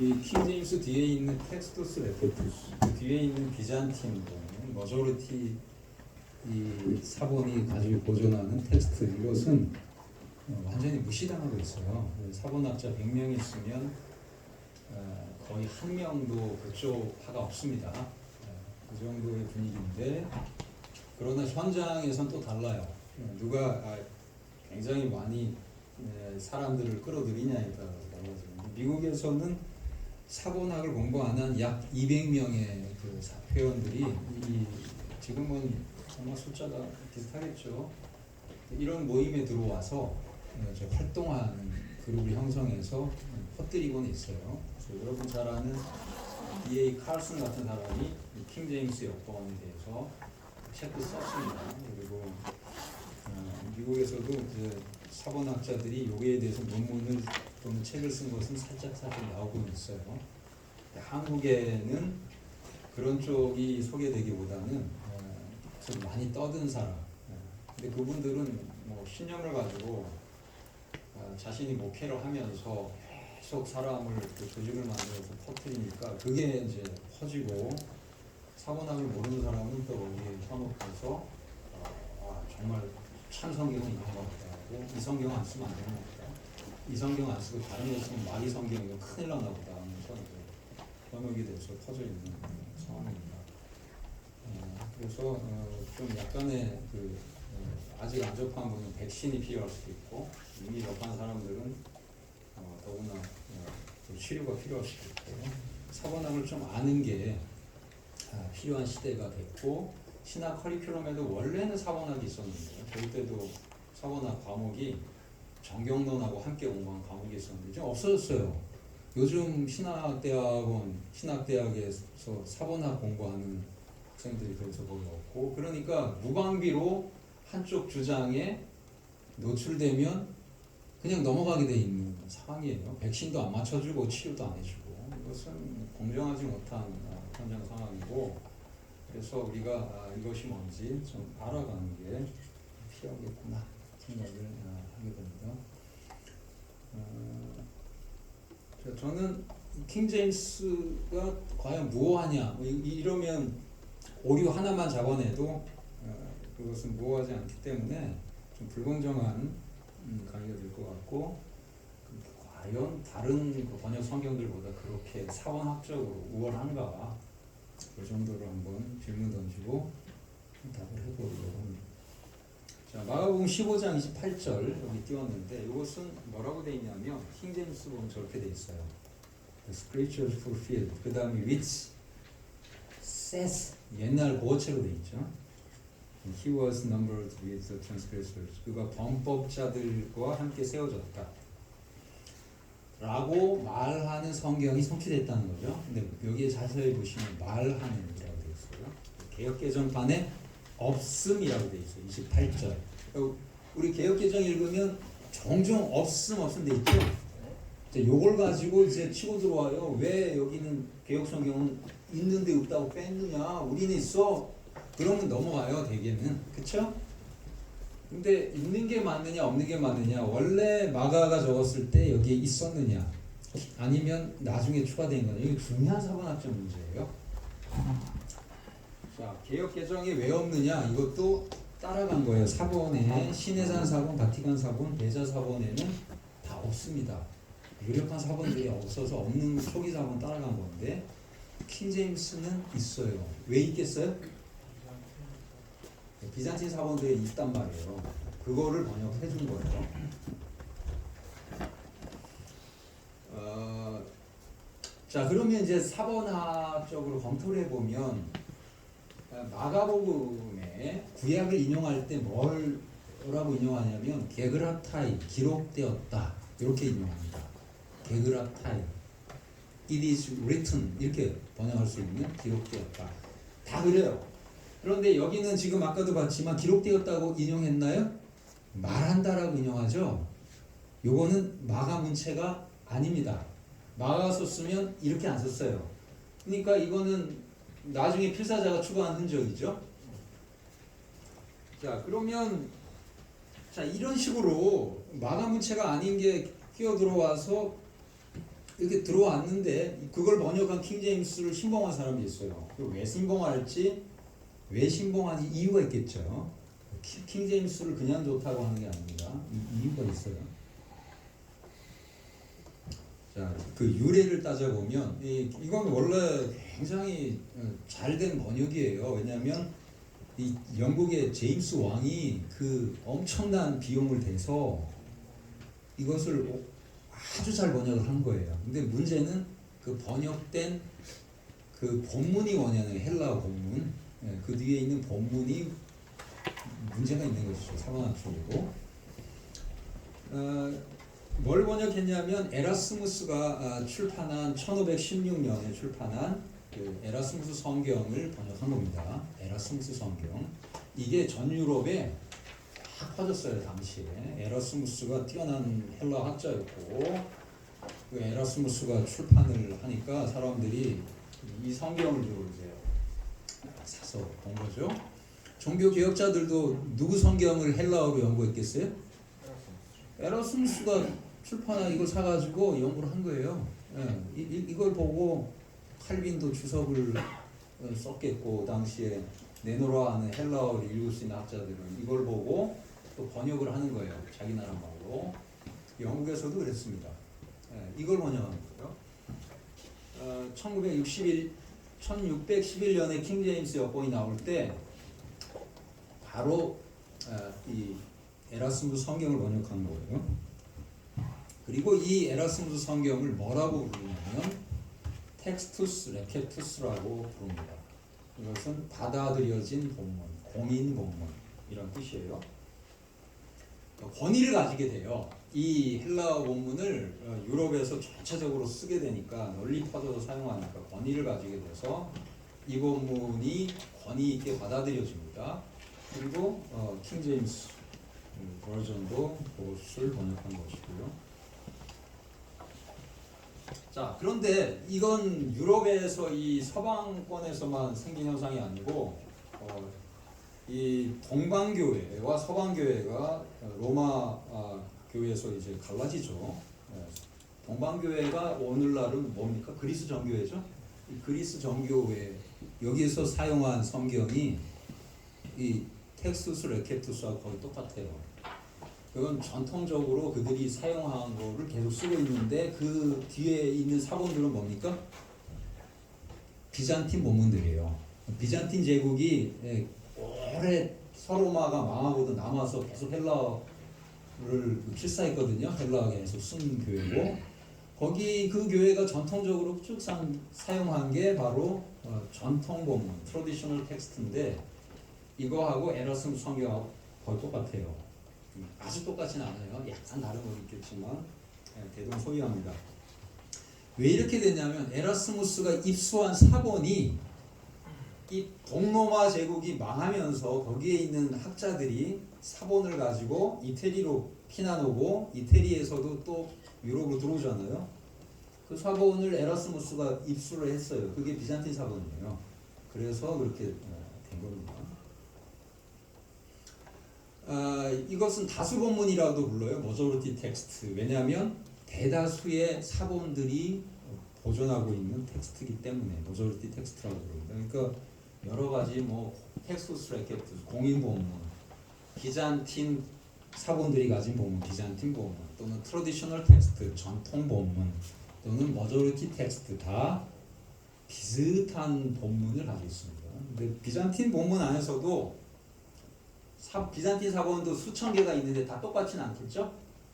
이 킹제임스 뒤에 있는 텍스토스 레페투스, 그 뒤에 있는 비잔틴 머저리티 이 사본이 가지고 보존하는 텍스트, 이것은 완전히 무시당하고 있어요. 사본학자 100명이 있으면 거의 한 명도 그쪽 파가 없습니다. 그 정도의 분위기인데, 그러나 현장에선 또 달라요. 누가 굉장히 많이 사람들을 끌어들이냐에 따라서 달라져요. 미국에서는 사본학을 공부 안 한 약 200명의 그 회원들이 지금은 정말 숫자가 비슷하겠죠. 이런 모임에 들어와서 활동하는 그룹을 형성해서 퍼뜨리고는 있어요. 그래서 여러분 잘 아는 D.A. 칼슨 같은 사람이 킹제임스 여권에 대해서 책도 썼습니다. 그리고 미국에서도 이제 사본학자들이 여기에 대해서 논문을 또는 책을 쓴 것은 살짝 나오고 있어요. 한국에는 그런 쪽이 소개되기보다는 좀 많이 떠든 사람. 근데 그분들은 뭐 신념을 가지고 자신이 목회를 하면서 계속 사람을 조직을 만들어서 퍼뜨리니까 그게 이제 퍼지고, 사본학을 모르는 사람은 또 여기에 현혹해서 정말 참 성경은 있는 것 같다, 이 성경 안 쓰면 안 되는 것 같다, 이 성경 안 쓰고 다른 거 쓰면 마귀 성경이고 큰일 나나 보다 하면서 이제 현혹이 돼서 퍼져 있는 상황입니다. 그래서 좀 약간의 아직 안 접한 분은 백신이 필요할 수도 있고, 이미 접한 사람들은 더구나 치료가 필요할 수도 있고, 사본학을 좀 아는 게 필요한 시대가 됐고, 신학 커리큘럼에도 원래는 사본학이 있었는데요. 저희 때도 사본학 과목이 정경론하고 함께 공부한 과목이 있었는데 좀 없어졌어요. 요즘 신학대학에서 사본학 공부하는 학생들이 그래서 거의 없고, 그러니까 무방비로 한쪽 주장에 노출되면 그냥 넘어가게 돼 있는 상황이에요. 백신도 안 맞춰주고 치료도 안 해주고, 이것은 공정하지 못한 현장 상황이고, 그래서 우리가 이것이 뭔지 좀 알아가는 게 필요하겠구나 생각을 하게 됩니다. 저는 킹제임스가 과연 무엇하냐, 이러면 오류 하나만 잡아내도 그것은 무엇하지 않기 때문에 좀 불공정한 강의가 될 것 같고, 과연 다른 번역 성경들보다 그렇게 사원학적으로 우월한가, 그 정도로 한번 질문 던지고 답을 해보려고 합니다. 자, 마가복음 15장 28절 여기 띄웠는데, 이것은 뭐라고 되어 있냐면, 킹제임스 보면 저렇게 되어 있어요. The scriptures fulfilled. 그 다음에 which says, 옛날 보어체로 되어 있죠. He was numbered with the transgressors. 그가 범법자들과 함께 세워졌다 라고 말하는 성경이 성취됐다는 거죠. 근데 여기에 자세히 보시면 말하는이라고 되어 있어요. 개역개정판에 없음이라고 되어 있어요. 28절. 우리 개역개정 읽으면 종종 없음 되어 있죠. 이제 요걸 가지고 이제 치고 들어와요. 왜 여기는 개역성경은 있는데 없다고 뺐느냐? 우리는 있어. 그러면 넘어가요, 대개는. 그쵸? 근데 있는 게 맞느냐 없는 게 맞느냐, 원래 마가가 적었을 때 여기에 있었느냐, 아니면 나중에 추가된 거냐, 이게 중요한 사본학적 문제예요. 자, 개역 개정이 왜 없느냐, 이것도 따라간 거예요. 사본에 시내산 사본, 바티칸 사본, 대자 사본에는 다 없습니다. 유력한 사본들이 없어서 없는 초기 사본 따라간 건데, 킹제임스는 있어요. 왜 있겠어요? 비잔틴 사본들이 있단 말이에요. 그거를 번역해 준 거예요. 자, 그러면 이제 사본학적으로 검토를 해보면, 마가복음에 구약을 인용할 때 뭐라고 인용하냐면, 게그라타이, 기록되었다, 이렇게 인용합니다. 게그라타이, it is written, 이렇게 번역할 수 있는 기록되었다. 다 그래요. 그런데 여기는 지금 아까도 봤지만 기록되었다고 인용했나요? 말한다라고 인용하죠. 요거는 마가 문체가 아닙니다. 마가가 썼으면 이렇게 안 썼어요. 그러니까 이거는 나중에 필사자가 추가한 흔적이죠. 자, 그러면 이런 식으로 마가 문체가 아닌 게 끼어 들어와서 이렇게 들어왔는데 그걸 번역한 킹제임스를 신봉한 사람이 있어요. 왜 신봉할지 왜 신봉하는지 이유가 있겠죠. 킹제임스를 그냥 좋다고 하는 게 아닙니다. 이유가 있어요. 자, 그 유래를 따져보면 이건 원래 굉장히 잘된 번역이에요. 왜냐하면 이 영국의 제임스 왕이 그 엄청난 비용을 대서 이것을 아주 잘 번역을 한 거예요. 근데 문제는 그 번역된 그 본문이 뭐냐는 헬라어 본문, 그 뒤에 있는 본문이 문제가 있는 것이죠. 사관학적으로. 뭘 번역했냐면 에라스무스가 출판한 1516년에 출판한 그 에라스무스 성경을 번역한 겁니다. 에라스무스 성경. 이게 전 유럽에 다 퍼졌어요. 당시에. 에라스무스가 뛰어난 헬라 학자였고 그 에라스무스가 출판을 하니까 사람들이 이 성경을 주로 이제 사서 본 거죠. 종교 개혁자들도 누구 성경을 헬라어로 연구했겠어요? 에라스무스가 출판한 이걸 사가지고 연구를 한 거예요. 이걸 보고 칼빈도 주석을 썼겠고 당시에 네노라 하는 헬라어를 읽을 수 있는 학자들은 이걸 보고 또 번역을 하는 거예요. 자기 나라 말로. 영국에서도 그랬습니다. 이걸 번역한 거예요. 1611년에 킹제임스 여권이 나올 때 바로 이 에라스무스 성경을 번역한 거예요. 그리고 이 에라스무스 성경을 뭐라고 부르냐면 텍스투스 레케투스라고 부릅니다. 이것은 받아들여진 본문, 공인 본문 이런 뜻이에요. 권위를 가지게 돼요. 이 헬라어 본문을 유럽에서 전체적으로 쓰게 되니까 널리 퍼져서 사용하니까 권위를 가지게 돼서 이 본문이 권위 있게 받아들여집니다. 그리고 킹제임스 버전도 그것을 번역한 것이고요. 자, 그런데 이건 유럽에서 이 서방권에서만 생긴 현상이 아니고 이 동방교회와 서방교회가 로마 교회에서 이제 갈라지죠. 동방교회가 오늘날은 뭡니까? 그리스 정교회죠. 이 그리스 정교회 여기에서 사용한 성경이 이 텍스투스 레케투스하고 거의 똑같아요. 그건 전통적으로 그들이 사용한 거를 계속 쓰고 있는데 그 뒤에 있는 사본들은 뭡니까? 비잔틴 본문들이에요. 비잔틴 제국이 오래 서로마가 망하고도 남아서 계속 헬라어를 필사했거든요. 헬라어 계속 쓴 교회고 거기 그 교회가 전통적으로 쭉 사용한 게 바로 전통 본문, 트래디셔널 텍스트인데 이거하고 에라스무스 성경하고 거의 똑같아요. 아주 똑같지는 않아요. 약간 다른 건 있겠지만 대동소이합니다. 왜 이렇게 됐냐면 에라스무스가 입수한 사본이 이 동로마 제국이 망하면서 거기에 있는 학자들이 사본을 가지고 이태리로 피난 오고 이태리에서도 또 유럽으로 들어오잖아요. 그 사본을 에라스무스가 입수를 했어요. 그게 비잔틴 사본이에요. 그래서 그렇게 된 겁니다. 이것은 다수 본문이라고도 불러요. 머저리티 텍스트. 왜냐하면 대다수의 사본들이 보존하고 있는 텍스트이기 때문에 머저리티 텍스트라고 부릅니다. 그러니까 여러 가지 뭐 텍스투스 레케투스, 공인 본문, 비잔틴 사본들이 가진 본문, 비잔틴 본문, 또는 트래디셔널 텍스트, 전통 본문, 또는 머저리티 텍스트 다 비슷한 본문을 가지고 있습니다. 근데 비잔틴 본문 안에서도 비잔틴 사본도 수천 개가 있는데 다 똑같지는 않겠죠?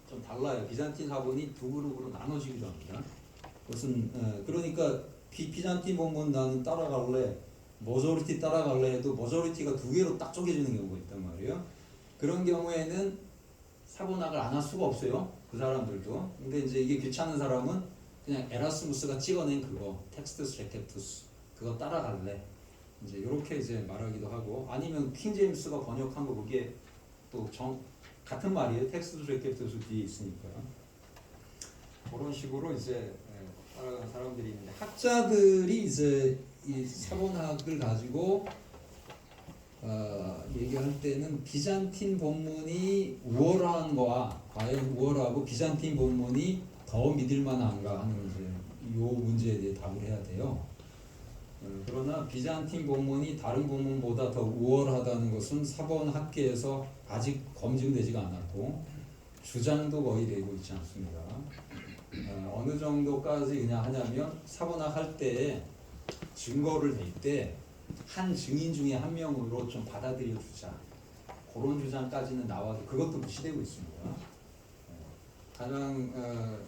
좀 달라요. 비잔틴 사본이 두 그룹으로 나눠지기도 합니다. 그것은 그러니까 비잔틴 본문 나는 따라갈래, 머저리티 따라갈래 해도 머저리티가 두 개로 딱 쪼개지는 경우가 있단 말이에요. 그런 경우에는 사본학을 안 할 수가 없어요. 그 사람들도. 근데 이제 이게 귀찮은 사람은 그냥 에라스무스가 찍어낸 그거, 텍스투스 레케투스 그거 따라갈래. 이제 이렇게 이제 말하기도 하고 아니면 킹제임스가 번역한 거 그게 또 같은 말이에요. 텍스투스 레케투스 뒤에 있으니까요. 그런 식으로 이제 따라가는 사람들이 있는데 학자들이 이제 이 사본학을 가지고 얘기할 때는 비잔틴 본문이 우월한 거와 과연 우월하고 비잔틴 본문이 더 믿을만한가 하는 이제 문제에 대해 답을 해야 돼요. 그러나 비잔틴 본문이 다른 본문보다 더 우월하다는 것은 사본학계에서 아직 검증되지가 않았고 주장도 거의 되고 있지 않습니다. 어느 정도까지 그냥 하냐면 사본학 할 때에 증거를 댈 때 한 증인 중에 한 명으로 좀 받아들여 주자, 그런 주장까지는 나와도 그것도 무시되고 있습니다. 가장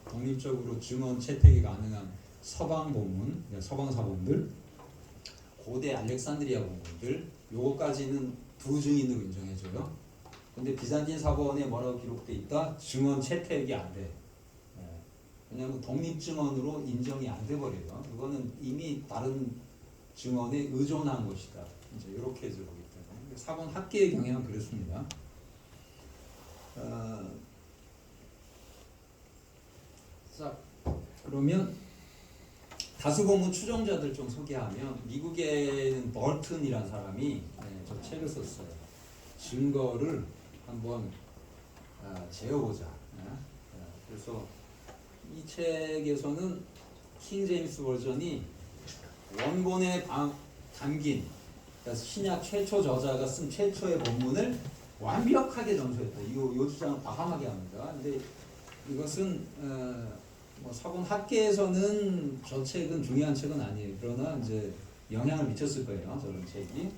독립적으로 증언 채택이 가능한 서방 본문, 서방 사본들, 고대 알렉산드리아 본문들, 요거까지는 부증인으로 인정해줘요. 근데 비잔틴 사본에 뭐라고 기록돼 있다? 증언 채택이 안 돼. 왜냐하면 독립 증언으로 인정이 안 돼 버려요. 그거는 이미 다른 증언에 의존한 것이다. 이제 이렇게 해서 보기 때문에 사본 학계의 경향은 그렇습니다. 자, 그러면 다수 본문 추종자들 좀 소개하면 미국에는 벌튼이라는 사람이 저 책을 썼어요. 증거를 한번 재어보자. 그래서 이 책에서는 킹 제임스 버전이 원본에 담긴, 그러니까 신약 최초 저자가 쓴 최초의 본문을 완벽하게 전수했다. 이 주장을 과감하게 합니다. 근데 이것은 뭐 사본 학계에서는 저 책은 중요한 책은 아니에요. 그러나 이제 영향을 미쳤을 거예요. 저런 책이.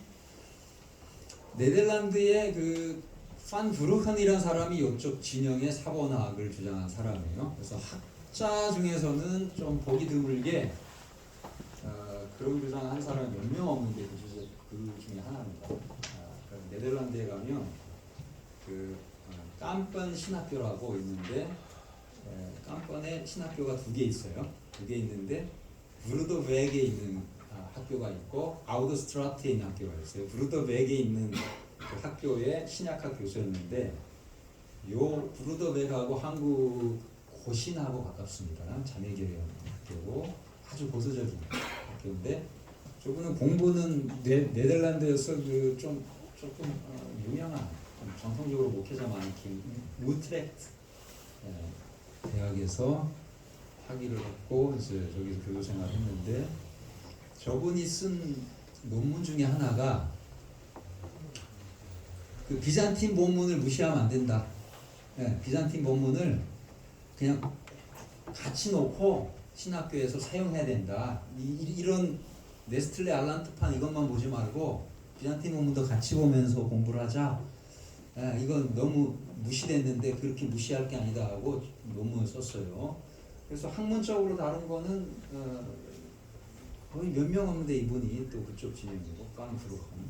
네덜란드의 그 판 브루켄이라는 사람이 이쪽 진영의 사본학을 주장한 사람이에요. 그래서 학자 중에서는 좀 보기 드물게 그런 주장한 사람이 몇 명 없는데 그 중에 하나입니다. 네덜란드에 가면 그 깜번 신학교라고 있는데 깜번에 신학교가 2개 있어요. 2개 있는데 브루더베그에 있는 학교가 있고 아우더스트라트에 있는 학교가 있어요. 브루더베그에 있는 그 학교의 신약학 교수였는데 요 브루더베그하고 한국 고신하고 가깝습니다. 자매교회 학교고 아주 보수적인 학교인데 저분은 공부는 네덜란드에서 그 조금 유명한 전통적으로 목회자 많긴 우트렉트 대학에서 학위를 받고 이제 저기서 교수 생활을 했는데 저분이 쓴 논문 중에 하나가 그 비잔틴 본문을 무시하면 안 된다. 비잔틴 본문을 그냥 같이 놓고 신학교에서 사용해야 된다. 이런 네스틀레 알란트판 이것만 보지 말고 비잔틴 본문도 같이 보면서 공부를 하자. 이건 너무 무시됐는데 그렇게 무시할 게 아니다 하고 논문을 썼어요. 그래서 학문적으로 다른 거는 거의 몇 명 없는데 이분이 또 그쪽 진영이고 깡프로хан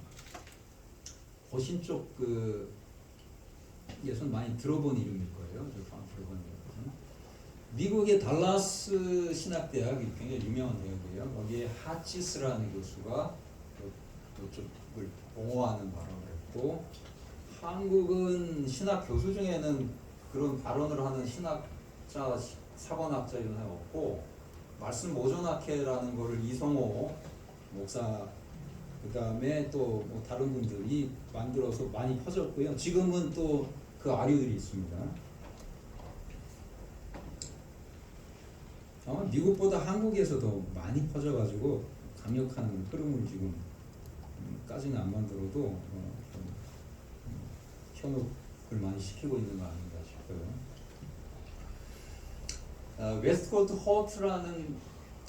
고신 쪽 그 예선 많이 들어본 이름일 거예요. 저 깡프로한이라고. 미국의 달라스 신학대학이 굉장히 유명한 대학이에요. 거기에 하치스라는 교수가 그쪽을 옹호하는 발언을 했고 한국은 신학 교수 중에는 그런 발언을 하는 신학자, 사관학자 이런 사람 없고 말씀 모전학회라는 거를 이성호 목사 그 다음에 또 뭐 다른 분들이 만들어서 많이 퍼졌고요. 지금은 또 그 아류들이 있습니다. 미국보다 한국에서 더 많이 퍼져가지고 강력한 흐름을 지금까지는 안 만들어도 현혹을 많이 시키고 있는 거 아닌가 싶어요. 웨스트코트 호트라는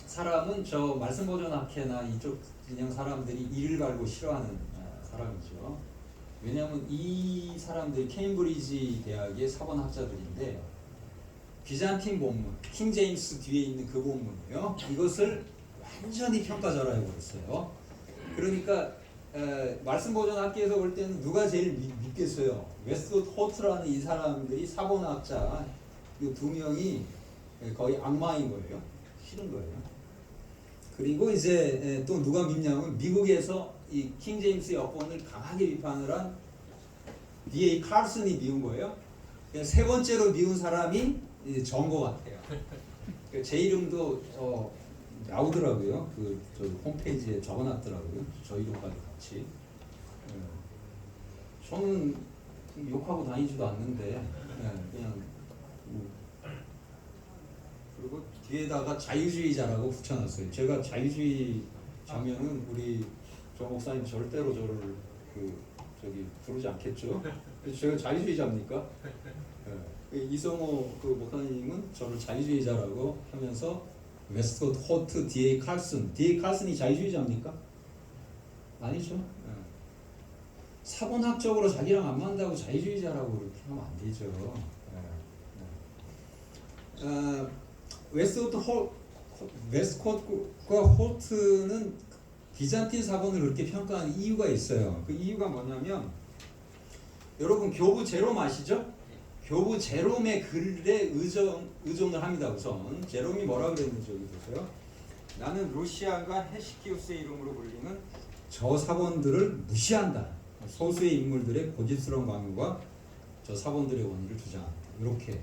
사람은 저 말씀보존학회나 이쪽 진영 사람들이 이를 갈고 싫어하는 사람이죠. 왜냐하면 이 사람들이 케임브리지 대학의 사본학자들인데 비잔틴 본문, 킹 제임스 뒤에 있는 그 본문이요. 이것을 완전히 평가절하해 버렸어요. 그러니까 말씀보존학계에서 볼 때는 누가 제일 믿겠어요? 웨스트우드 호트라는 이 사람들이 사본학자 이 2명이 거의 악마인 거예요. 싫은 거예요. 그리고 이제 또 누가 믿냐면 미국에서 이 킹 제임스 여권을 강하게 비판을 한 D.A. 칼슨이 미운 거예요. 세 번째로 미운 사람이 전 것 같아요. 제 이름도 나오더라고요. 저 홈페이지에 적어놨더라고요. 저 이름까지 같이. 저는 욕하고 다니지도 않는데 그냥 그리고 뒤에다가 자유주의자라고 붙여놨어요. 제가 자유주의자면은 우리 조 목사님 절대로 저를 부르지 않겠죠. 제가 자유주의자입니까? 네. 이성호 목사님은 저를 자유주의자라고 하면서 웨스트코트 호트 D.A. 칼슨, D.A. 칼슨이 자유주의자입니까? 아니죠. 네. 사본학적으로 자기랑 안 맞는다고 자유주의자라고 그렇게 하면 안 되죠. 네. 웨스트코트과 호트는 비잔틴 사본을 그렇게 평가하는 이유가 있어요. 그 이유가 뭐냐면 여러분 교부 제롬 아시죠? 교부 제롬의 글에 의존을 합니다. 우선 제롬이 뭐라 그랬는지 여기 보세요. 나는 루시안과 헤시키우스의 이름으로 불리는 저 사본들을 무시한다. 소수의 인물들의 고집스러운 강요가 저 사본들의 원의를 주장한다. 이렇게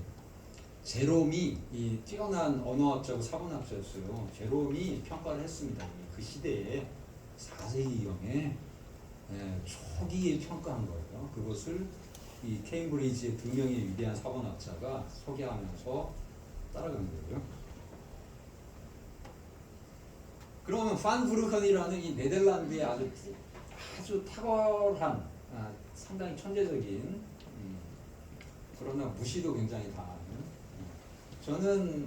제롬이 이 뛰어난 언어학자고 사본학자였어요. 제롬이 평가를 했습니다. 그 시대에 4세기경에 초기에 평가한 거예요. 그것을 이 케임브리지의 두 명의 위대한 사본학자가 소개하면서 따라간 거예요. 그러면 판 브루컨이라는 이 네덜란드의 아주 탁월한 상당히 천재적인 그러나 무시도 굉장히 당하는 저는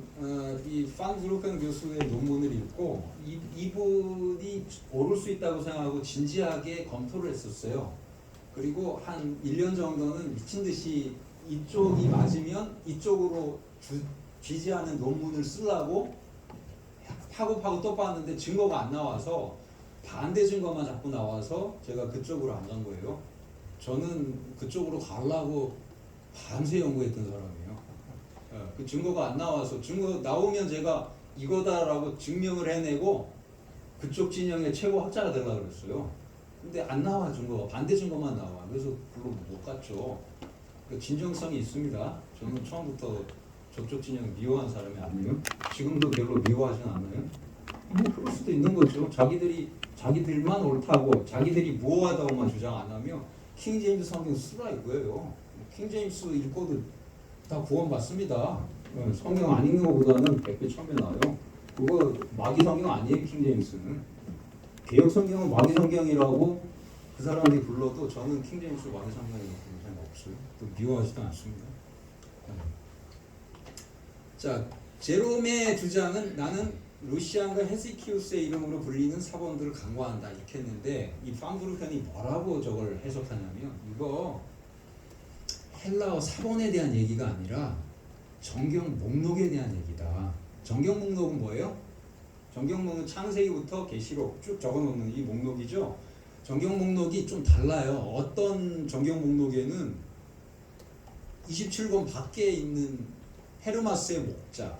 이 판 브루컨 교수의 논문을 읽고 이분이 옳을 수 있다고 생각하고 진지하게 검토를 했었어요. 그리고 한 1년 정도는 미친 듯이 이쪽이 맞으면 이쪽으로 쥐지하는 논문을 쓰려고 파고 또 봤는데 증거가 안 나와서 반대 증거만 자꾸 나와서 제가 그쪽으로 안 간 거예요. 저는 그쪽으로 가려고 밤새 연구했던 사람이에요. 그 증거가 안 나와서 증거 나오면 제가 이거다라고 증명을 해내고 그쪽 진영의 최고 학자가 되려고 그랬어요. 근데 안 나와 증거가 반대 증거만 나와. 그래서 별로 못 갔죠. 그 진정성이 있습니다. 저는 처음부터 저쪽 진영 미워한 사람이 아니에요. 지금도 별로 미워하진 않아요. 뭐 그럴 수도 있는 거죠. 자기들만 옳다고 자기들이 무호하다고만 주장 안 하면 킹제임스 성경 쓰라 이거예요. 킹제임스 읽고도 다 구원받습니다. 성경 안 읽는 것보다는 100배 1000배 나아요. 그거 마귀 성경 아니에요. 킹제임스는. 개혁 성경은 마귀 성경이라고 그 사람들이 불러도 저는 킹제임스 마귀 성경이라고 부르는 사람 없어요. 또 미워하지도 않습니다. 자, 제롬의 주장은 나는 루시안과 헤시키우스의 이름으로 불리는 사본들을 강구한다 이렇게 했는데 이 판브루켄이 뭐라고 저걸 해석하냐면 이거 헬라어 사본에 대한 얘기가 아니라 정경 목록에 대한 얘기다. 정경 목록은 뭐예요? 정경 목록 창세기부터 계시록 쭉 적어놓는 이 목록이죠. 정경 목록이 좀 달라요. 어떤 정경 목록에는 27권 밖에 있는 헤르마스의 목자,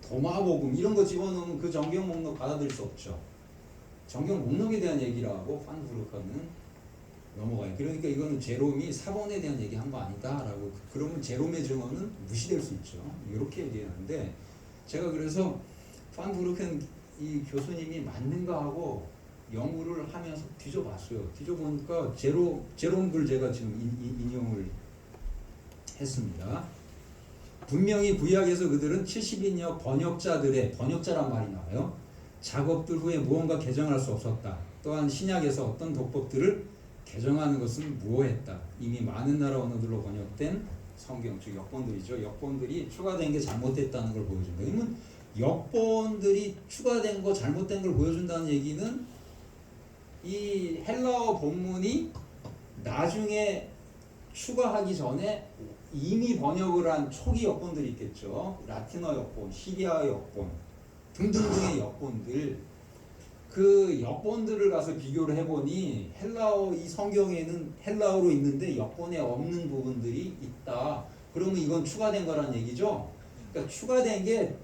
도마복음 이런 거 집어넣으면 그 정경 목록 받아들일 수 없죠. 정경 목록에 대한 얘기라고 판브루컨은 넘어가요. 그러니까 이거는 제롬이 사본에 대한 얘기한 거 아니다라고. 그러면 제롬의 증언은 무시될 수 있죠. 이렇게 얘기하는데 제가 그래서 판브루컨 이 교수님이 맞는가 하고 연구를 하면서 뒤져봤어요. 뒤져보니까 제롬 글 제가 지금 인용을 했습니다. 분명히 구약에서 그들은 70인여 번역자란 말이 나와요. 작업들 후에 무언가 개정할 수 없었다. 또한 신약에서 어떤 독법들을 개정하는 것은 무효했다. 이미 많은 나라 언어들로 번역된 성경, 즉 역본들이죠. 역본들이 추가된 게 잘못됐다는 걸 보여준다. 그러면 역본들이 추가된 거 잘못된 걸 보여준다는 얘기는 이 헬라어 본문이 나중에 추가하기 전에 이미 번역을 한 초기 역본들이 있겠죠. 라틴어 역본, 시리아 역본 등등등의 역본들 그 역본들을 가서 비교를 해보니 헬라어 이 성경에는 헬라어로 있는데 역본에 없는 부분들이 있다. 그러면 이건 추가된 거란 얘기죠. 그러니까 추가된 게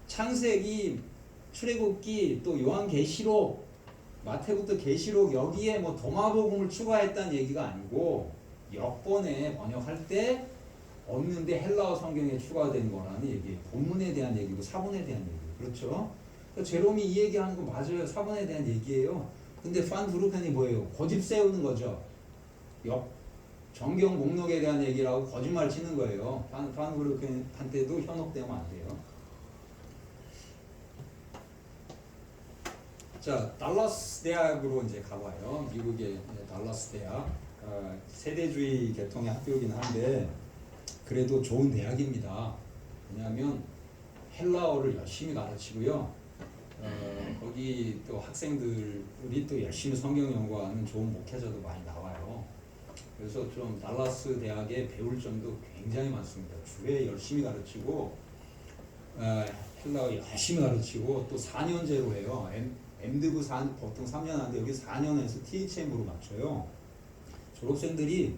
창세기, 출애굽기, 또 요한계시록, 마태부터 계시록 여기에 뭐 도마복음을 추가했다는 얘기가 아니고 역본에 번역할 때 없는데 헬라어 성경에 추가된 거라는 얘기예요. 본문에 대한 얘기고 사본에 대한 얘기예요. 그렇죠? 그러니까 제롬이 이 얘기하는 거 맞아요. 사본에 대한 얘기예요. 근데 판브루켄이 뭐예요? 고집 세우는 거죠. 정경 목록에 대한 얘기라고 거짓말 치는 거예요. 판브루켄한테도 현혹되면 안 돼요. 자, 달라스 대학으로 이제 가봐요. 미국의 달라스 대학. 세대주의 계통의 학교이긴 한데 그래도 좋은 대학입니다. 왜냐하면 헬라어를 열심히 가르치고요. 거기 또 학생들이 또 열심히 성경 연구하는 좋은 목회자도 많이 나와요. 그래서 좀 달라스 대학에 배울 점도 굉장히 많습니다. 주에 열심히 가르치고 헬라어 열심히 가르치고 또 4년제로 해요. MDiv 보통 3년 하는데 여기 4년에서 THM으로 맞춰요. 졸업생들이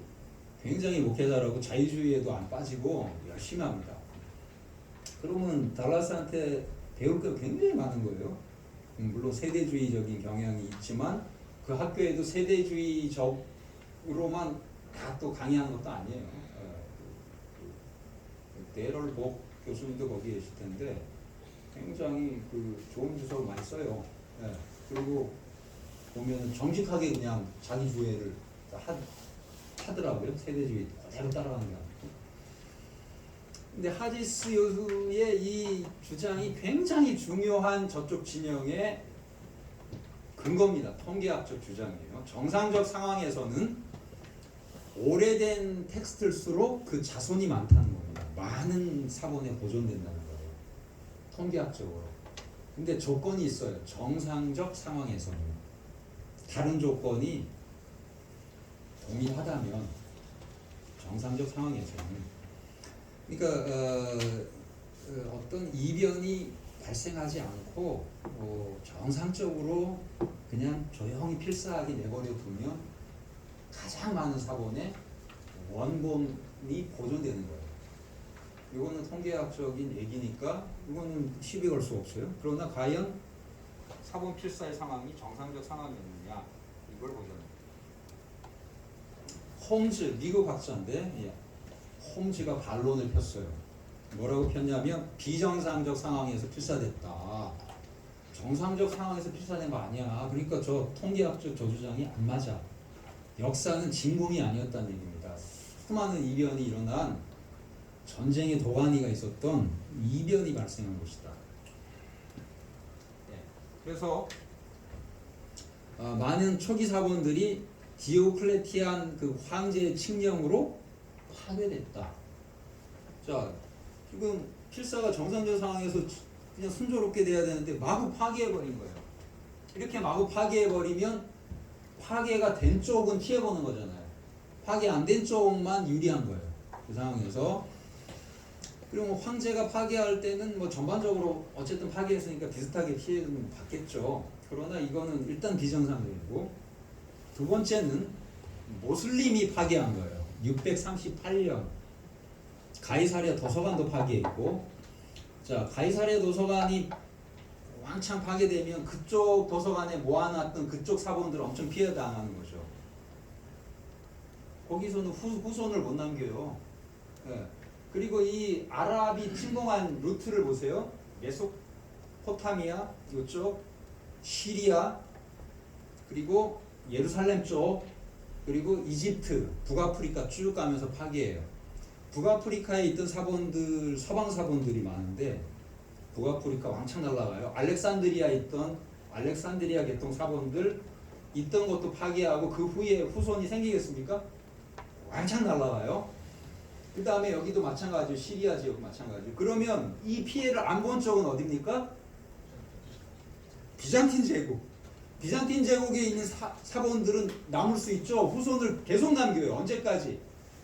굉장히 목회자라고 자유주의에도 안 빠지고 열심히 합니다. 그러면 달라스한테 배울 게 굉장히 많은 거예요. 물론 세대주의적인 경향이 있지만 그 학교에도 세대주의적으로만 다 또 강의하는 것도 아니에요. 데럴 복 교수님도 거기 계실 텐데 굉장히 그 좋은 주석을 많이 써요. 그리고 보면 정직하게 그냥 자기 주회를 하더라고요. 세대주의 그대로 따라가는 게 아니고. 근데 하디스 교수의 이 주장이 굉장히 중요한 저쪽 진영의 근거입니다. 통계학적 주장이에요. 정상적 상황에서는 오래된 텍스트일수록 그 자손이 많다는 겁니다. 많은 사본에 보존된다는 거예요. 통계학적으로. 근데 조건이 있어요. 정상적 상황에서는. 다른 조건이 동일하다면 정상적 상황에서는. 그러니까 어떤 이변이 발생하지 않고 정상적으로 그냥 조용히 필사하게 내버려 두면 가장 많은 사본의 원본이 보존되는 거예요. 이거는 통계학적인 얘기니까 이거는 시비 걸 수 없어요. 그러나 과연 사본 필사의 상황이 정상적 상황이었느냐 이걸 보자는 거예요. 홈즈 미국 학자인데 홈즈가 반론을 폈어요. 뭐라고 폈냐면 비정상적 상황에서 필사됐다. 정상적 상황에서 필사된 거 아니야. 그러니까 저 통계학적 저 주장이 안 맞아. 역사는 진공이 아니었다는 얘기입니다. 수많은 이변이 일어난 전쟁의 도가니가 있었던 이변이 발생한 것이다. 그래서 많은 초기 사본들이 디오클레티안 그 황제의 칙령으로 파괴됐다. 자, 지금 필사가 정상적 상황에서 그냥 순조롭게 돼야 되는데 마구 파괴해버린 거예요. 이렇게 마구 파괴해버리면 파괴가 된 쪽은 피해보는 거잖아요. 파괴 안 된 쪽만 유리한 거예요. 그 상황에서. 그리고 황제가 파괴할 때는 뭐 전반적으로 어쨌든 파괴했으니까 비슷하게 피해는 받겠죠. 그러나 이거는 일단 비정상적이고 두 번째는 모슬림이 파괴한 거예요. 638년 가이사랴 도서관도 파괴했고, 자 가이사랴 도서관이 왕창 파괴되면 그쪽 도서관에 모아놨던 그쪽 사본들 엄청 피해당하는 거죠. 거기서는 후손을 못 남겨요. 그리고 이 아랍이 침공한 루트를 보세요. 메소포타미아 이쪽, 시리아, 그리고 예루살렘 쪽, 그리고 이집트, 북아프리카 쭉 가면서 파괴해요. 북아프리카에 있던 사본들, 서방 사본들이 많은데 북아프리카 왕창 날라가요. 알렉산드리아에 있던 알렉산드리아 계통 사본들 있던 것도 파괴하고 그 후에 후손이 생기겠습니까? 왕창 날라가요. 그 다음에 여기도 마찬가지로 시리아 지역 마찬가지로. 그러면 이 피해를 안 본 쪽은 어디입니까? 비잔틴 제국. 비잔틴 제국에 있는 사본들은 남을 수 있죠. 후손을 계속 남겨요. 언제까지?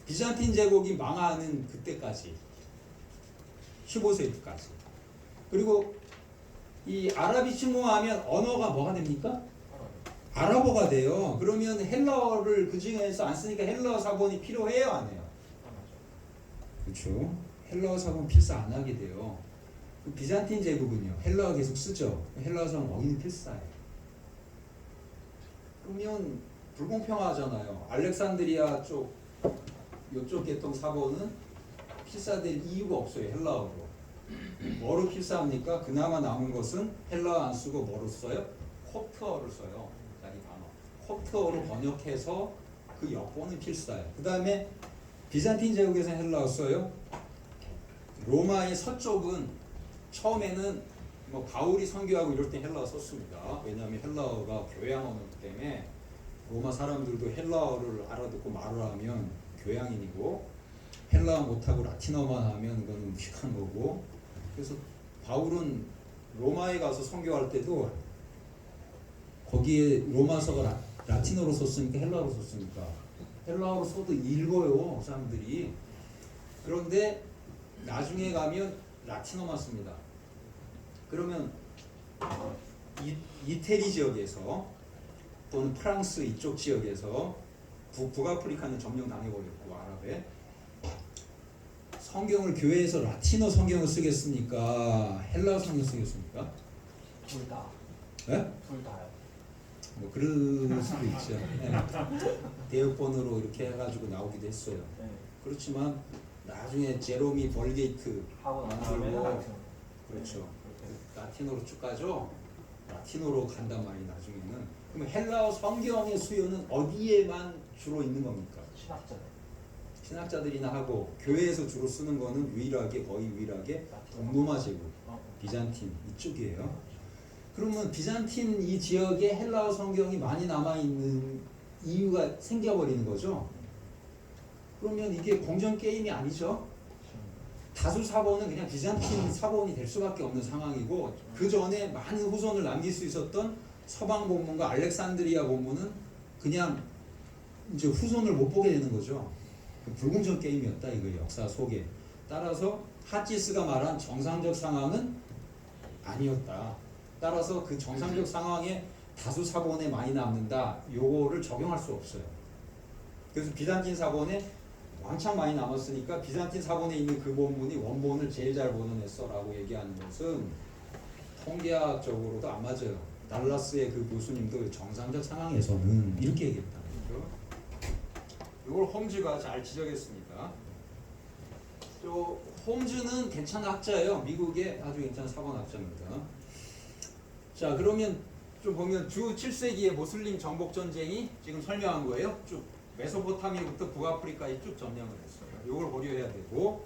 비잔틴 제국이 망하는 그때까지. 15세기까지. 그리고 이 아랍이 침공하면 언어가 뭐가 됩니까? 아랍어가 돼요. 그러면 헬라어를 그 중에서 안 쓰니까 헬라어 사본이 필요해요, 안 해요? 그렇죠. 헬라어 사본 필사 안 하게 돼요. 그 비잔틴 제국은요, 헬라어 계속 쓰죠. 헬라어 사본 어기는 필사예요. 그러면 불공평하잖아요. 알렉산드리아 쪽, 이쪽 계통 사본은 필사될 이유가 없어요, 헬라어로. 뭐로 필사합니까? 그나마 남은 것은 헬라어 안 쓰고 뭐로 써요? 콥트어를 써요. 자기 단어. 콥트어로 번역해서 그 역본은 필사예요. 그 다음에 비잔틴 제국에서 헬라어 써요. 로마의 서쪽은 처음에는 뭐 바울이 선교하고 이럴 때 헬라어 썼습니다. 왜냐하면 헬라어가 교양 언어이기 때문에 로마 사람들도 헬라어를 알아듣고 말을 하면 교양인이고 헬라어 못하고 라틴어만 하면 그거는 무식한 거고. 그래서 바울은 로마에 가서 선교할 때도 거기에 로마서가 라틴어로 썼으니까 헬라어로 썼으니까 헬라어로 써도 읽어요 사람들이. 그런데 나중에 가면 라틴어만 씁니다. 그러면 이태리 지역에서 또는 프랑스 이쪽 지역에서 북아프리카는 점령 당해버렸고 아랍에 성경을 교회에서 라틴어 성경을 쓰겠습니까? 헬라어 성경 쓰겠습니까? 둘 다. 네? 둘 다요. 뭐 그럴 수도 있죠. 네. 대역본으로 이렇게 해가지고 나오기도 했어요. 네. 그렇지만 나중에 제로미 벌게이트 하고 난 다음에 만들고 라틴어. 그렇죠. 네. 라틴어로 쭉 가죠. 라틴어로 간단 말이에요. 나중에는. 그럼 헬라어 성경의 수요는 어디에만 주로 있는 겁니까? 신학자들. 신학자들이나 하고 교회에서 주로 쓰는 거는 거의 유일하게 동로마 제국, 비잔틴 이쪽이에요. 그러면 비잔틴 이 지역에 헬라어 성경이 많이 남아 있는 이유가 생겨버리는 거죠. 그러면 이게 공정 게임이 아니죠. 다수 사본은 그냥 비잔틴 사본이 될 수밖에 없는 상황이고 그 전에 많은 후손을 남길 수 있었던 서방 본문과 알렉산드리아 본문은 그냥 이제 후손을 못 보게 되는 거죠. 불공정 게임이었다 이거 역사 속에. 따라서 하치스가 말한 정상적 상황은 아니었다. 따라서 그 정상적 상황에 다수 사본에 많이 남는다. 요거를 적용할 수 없어요. 그래서 비잔틴 사본에 왕창 많이 남았으니까 비잔틴 사본에 있는 그 본문이 원본을 제일 잘 보존했어라고 얘기하는 것은 통계학적으로도 안 맞아요. 달라스의 그 교수님도 정상적 상황에서는 이렇게 얘기했다는 거죠. 이걸 홈즈가 잘 지적했습니다. 저 홈즈는 괜찮은 학자예요. 미국의 아주 괜찮은 사본학자입니다. 자, 그러면 좀 보면 주 7세기의 모슬림 정복 전쟁이 지금 설명한 거예요. 쭉 메소포타미아부터 북아프리카에 쭉 점령을 했어요. 이걸 고려해야 되고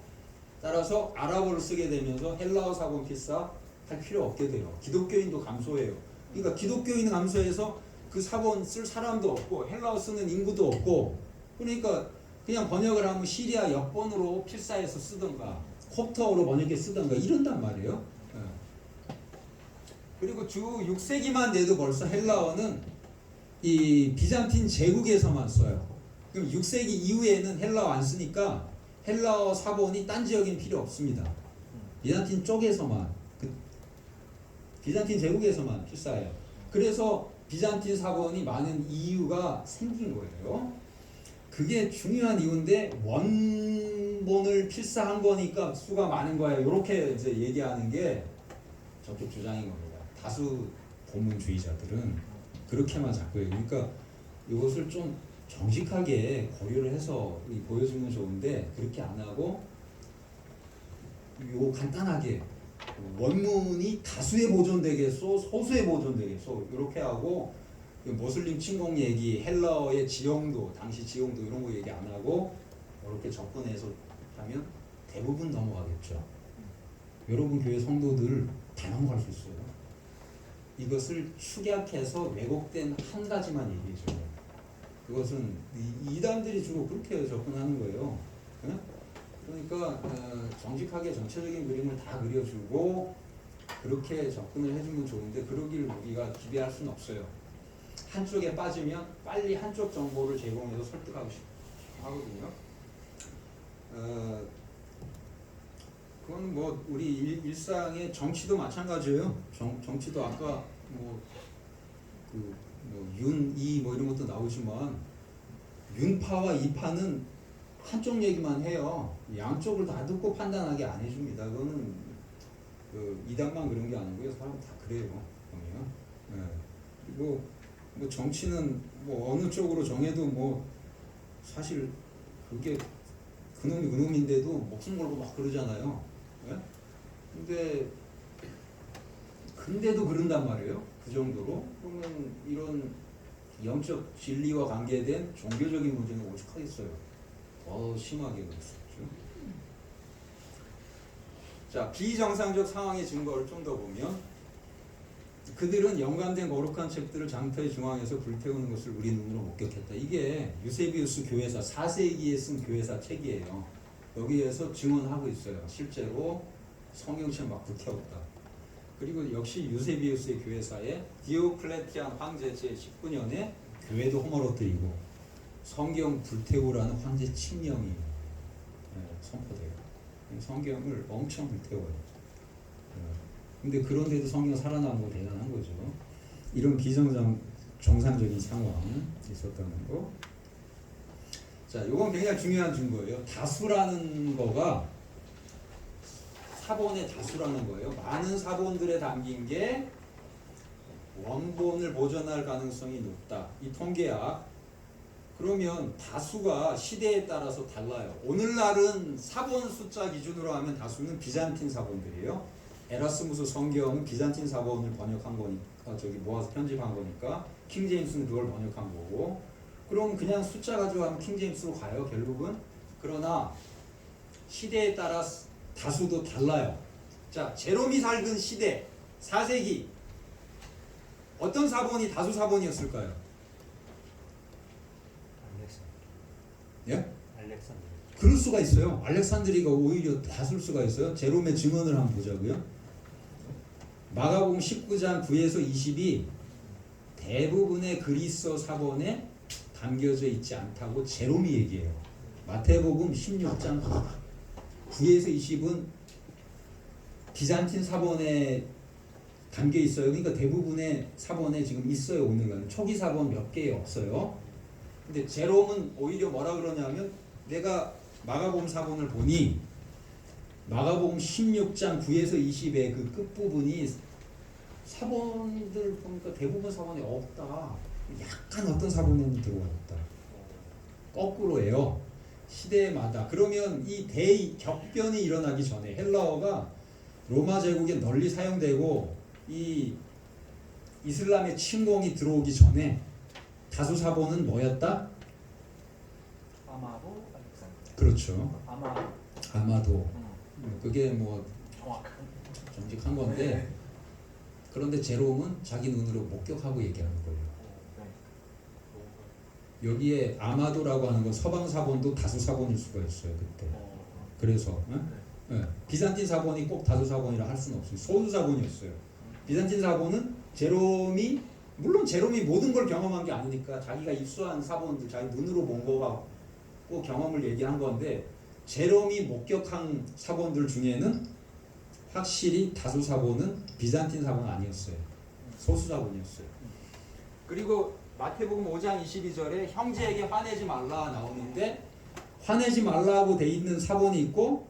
따라서 아랍어를 쓰게 되면서 헬라어 사본 필사 할 필요 없게 돼요. 기독교인도 감소해요. 그러니까 기독교인 감소해서 그 사본 쓸 사람도 없고 헬라어 쓰는 인구도 없고 그러니까 그냥 번역을 하면 시리아 역번으로 필사해서 쓰던가 콥터어로 번역해 쓰던가 이런단 말이에요. 그리고 주 6세기만 돼도 벌써 헬라어는 이 비잔틴 제국에서만 써요. 그럼 6세기 이후에는 헬라어 안 쓰니까 헬라어 사본이 딴 지역엔 필요 없습니다. 비잔틴 쪽에서만 비잔틴 제국에서만 필사해요. 그래서 비잔틴 사본이 많은 이유가 생긴 거예요. 그게 중요한 이유인데 원본을 필사한 거니까 수가 많은 거예요. 이렇게 이제 얘기하는 게 저쪽 주장인 겁니다. 다수 본문주의자들은 그렇게만 자꾸 해요. 그러니까 이것을 좀 정직하게 고려를 해서 보여주면 좋은데 그렇게 안 하고 요 간단하게 원문이 다수에 보존되겠소, 소수에 보존되겠소 이렇게 하고 모슬림 침공 얘기, 헬라어의 지형도, 당시 지형도 이런 거 얘기 안 하고 이렇게 접근해서 하면 대부분 넘어가겠죠. 여러분 교회 성도들 다 넘어갈 수 있어요. 이것을 축약해서 왜곡된 한 가지만 얘기해줘요. 그것은 이단들이 주로 그렇게 접근하는 거예요. 그러니까 정직하게 전체적인 그림을 다 그려주고 그렇게 접근을 해주면 좋은데 그러길 우리가 기대할 수는 없어요. 한쪽에 빠지면 빨리 한쪽 정보를 제공해서 설득하고 싶어 하거든요. 그건 뭐 우리 일상의 정치도 마찬가지예요. 정치도 아까 윤이 이런 것도 나오지만 윤파와 이파는 한쪽 얘기만 해요. 양쪽을 다 듣고 판단하게 안 해줍니다. 그거는 이단만 그런 게 아니고요. 사람 다 그래요. 보면. 네. 그리고 뭐 정치는 뭐 어느 쪽으로 정해도 뭐 사실 그게 그놈이 그놈인데도 목숨 걸고 막 그러잖아요. 네? 근데도 그런단 말이에요. 그 정도로. 그러면 이런 영적 진리와 관계된 종교적인 문제는 오죽하겠어요. 더 심하게 그럴 수 있죠. 자, 비정상적 상황의 증거를 좀 더 보면 그들은 연관된 거룩한 책들을 장터의 중앙에서 불태우는 것을 우리 눈으로 목격했다. 이게 유세비우스 교회사 4세기에 쓴 교회사 책이에요. 여기에서 증언하고 있어요. 실제로 성경책 막 불태웠다. 그리고 역시 유세비우스의 교회사에 디오클레티안 황제 제19년에 교회도 허물어뜨리고 성경 불태우라는 황제 칙령이 선포돼요. 성경을 엄청 불태워요. 근데 그런데도 성경 살아남은 거 대단한 거죠. 이런 비정상적인 상황 있었다는 거. 자, 이건 굉장히 중요한 증거예요. 다수라는 거가 사본의 다수라는 거예요. 많은 사본들에 담긴 게 원본을 보존할 가능성이 높다. 이 통계학. 그러면 다수가 시대에 따라서 달라요. 오늘날은 사본 숫자 기준으로 하면 다수는 비잔틴 사본들이에요. 에라스무스 성경은 비잔틴 사본을 번역한 거니까 모아서 편집한 거니까 킹제임스는 그걸 번역한 거고. 그럼 그냥 숫자 가지고 하면 킹제임스로 가요 결국은. 그러나 시대에 따라 다수도 달라요. 자, 제롬이 살던 시대 4세기 어떤 사본이 다수 사본이었을까요? 예? 알렉산드리. 그럴 수가 있어요. 알렉산드리가 오히려 다술 수가 있어요. 제롬의 증언을 한번 보자고요. 마가복음 19장 9에서 20이 대부분의 그리스어 사본에 담겨져 있지 않다고 제롬이 얘기해요. 마태복음 16장 9에서 20은 비잔틴 사본에 담겨 있어요. 그러니까 대부분의 사본에 지금 있어요. 오늘날 초기 사본 몇 개 없어요. 근데 제롬은 오히려 뭐라 그러냐면 내가 마가복음 사본을 보니 마가복음 16장 9에서 20의 그 끝부분이 사본들 보니까 대부분 사본에 없다. 약간 어떤 사본에는 들어와 있다. 거꾸로예요. 시대마다. 그러면 이 대격변이 일어나기 전에 헬라어가 로마 제국에 널리 사용되고 이 이슬람의 침공이 들어오기 전에 다수 사본은 뭐였다? 아마도 알렉산드리. 그렇죠. 아마도. 그게 뭐 정확한. 정직한 건데 그런데 제롬은 자기 눈으로 목격하고 얘기하는 거예요. 여기에 아마도라고 하는 건 서방 사본도 다수 사본일 수가 있어요. 그때. 그래서 비잔틴 사본이 꼭 다수 사본이라 할 수는 없어요. 소수 사본이었어요. 비잔틴 사본은 제롬이 물론 제롬이 모든 걸 경험한 게 아니니까 자기가 입수한 사본들 자기 눈으로 본 거가 꼭 경험을 얘기한 건데 제롬이 목격한 사본들 중에는 확실히 다수 사본은 비잔틴 사본은 아니었어요. 소수 사본이었어요. 그리고 마태복음 5장 22절에 형제에게 화내지 말라 나오는데 화내지 말라고 돼 있는 사본이 있고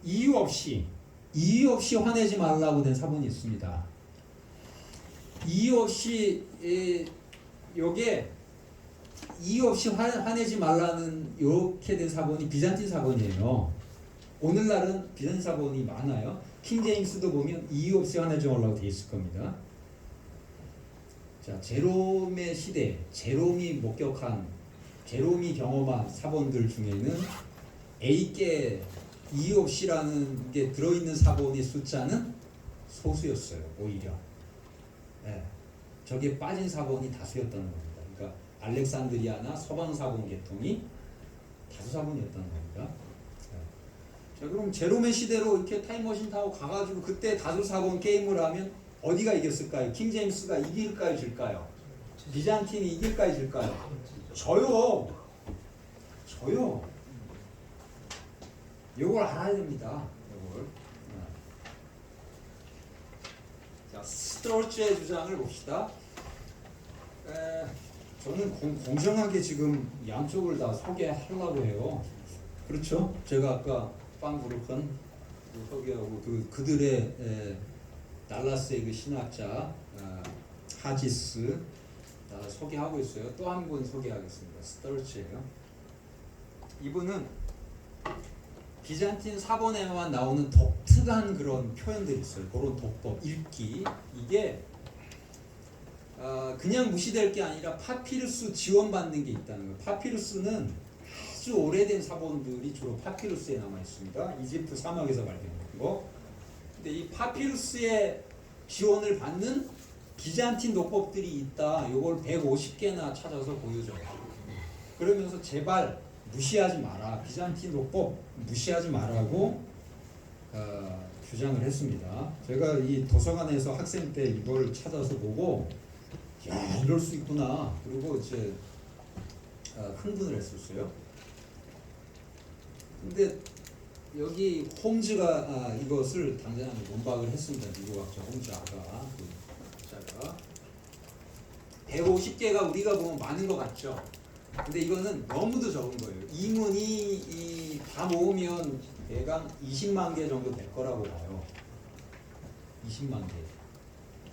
이유 없이 화내지 말라고 된 사본이 있습니다. 이유 없이 요게 이유 없이 화내지 말라는 이렇게 된 사본이 비잔틴 사본이에요. 오늘날은 비잔틴 사본이 많아요. 킹제임스도 보면 이유 없이 화내지 말라고 돼 있을 겁니다. 자, 제롬의 시대, 제롬이 경험한 사본들 중에는 A께 이유 없이라는 게 들어있는 사본의 숫자는 소수였어요. 오히려. 네. 저게 빠진 사본이 다수였다는 겁니다. 그러니까 알렉산드리아나 서방 사본 계통이 다수 사본이었다는 겁니다. 네. 자, 그럼 제롬의 시대로 이렇게 타임머신 타고 가가지고 그때 다수 사본 게임을 하면 어디가 이겼을까요? 킹제임스가 이길까요? 질까요? 비잔틴이 이길까요? 질까요? 저요. 요걸 알아야 됩니다. 요걸. 자, 스트롤츠의 주장을 봅시다. 저는 공정하게 지금 양쪽을 다 소개하려고 해요. 그렇죠? 제가 아까 빵부르큰 소개하고 그들의 달라스의 그 신학자 하지스 소개하고 있어요. 또 한 분 소개하겠습니다. 스톨츠예요. 이분은 비잔틴 사본에만 나오는 독특한 그런 표현들이 있어요. 그런 독법, 읽기. 이게 그냥 무시될 게 아니라 파피루스 지원받는 게 있다는 거예요. 파피루스는 아주 오래된 사본들이 주로 파피루스에 남아 있습니다. 이집트 사막에서 발견된 거. 근데 이 파피루스의 지원을 받는 비잔틴 도법들이 있다. 요걸 150개나 찾아서 보여줘요. 그러면서 제발 무시하지 마라. 비잔틴 도법 무시하지 말라고 주장을 했습니다. 제가 이 도서관에서 학생 때 이걸 찾아서 보고 야 이럴 수 있구나. 그리고 이제 흥분을 했었어요. 근데 여기 홈즈가 이것을 당장 논박을 했습니다. 미국 학자 홈즈 아까 그 학자가 150개가 우리가 보면 많은 것 같죠. 근데 이거는 너무도 적은 거예요. 이문이 다 모으면 대강 20만 개 정도 될 거라고 봐요. 20만 개.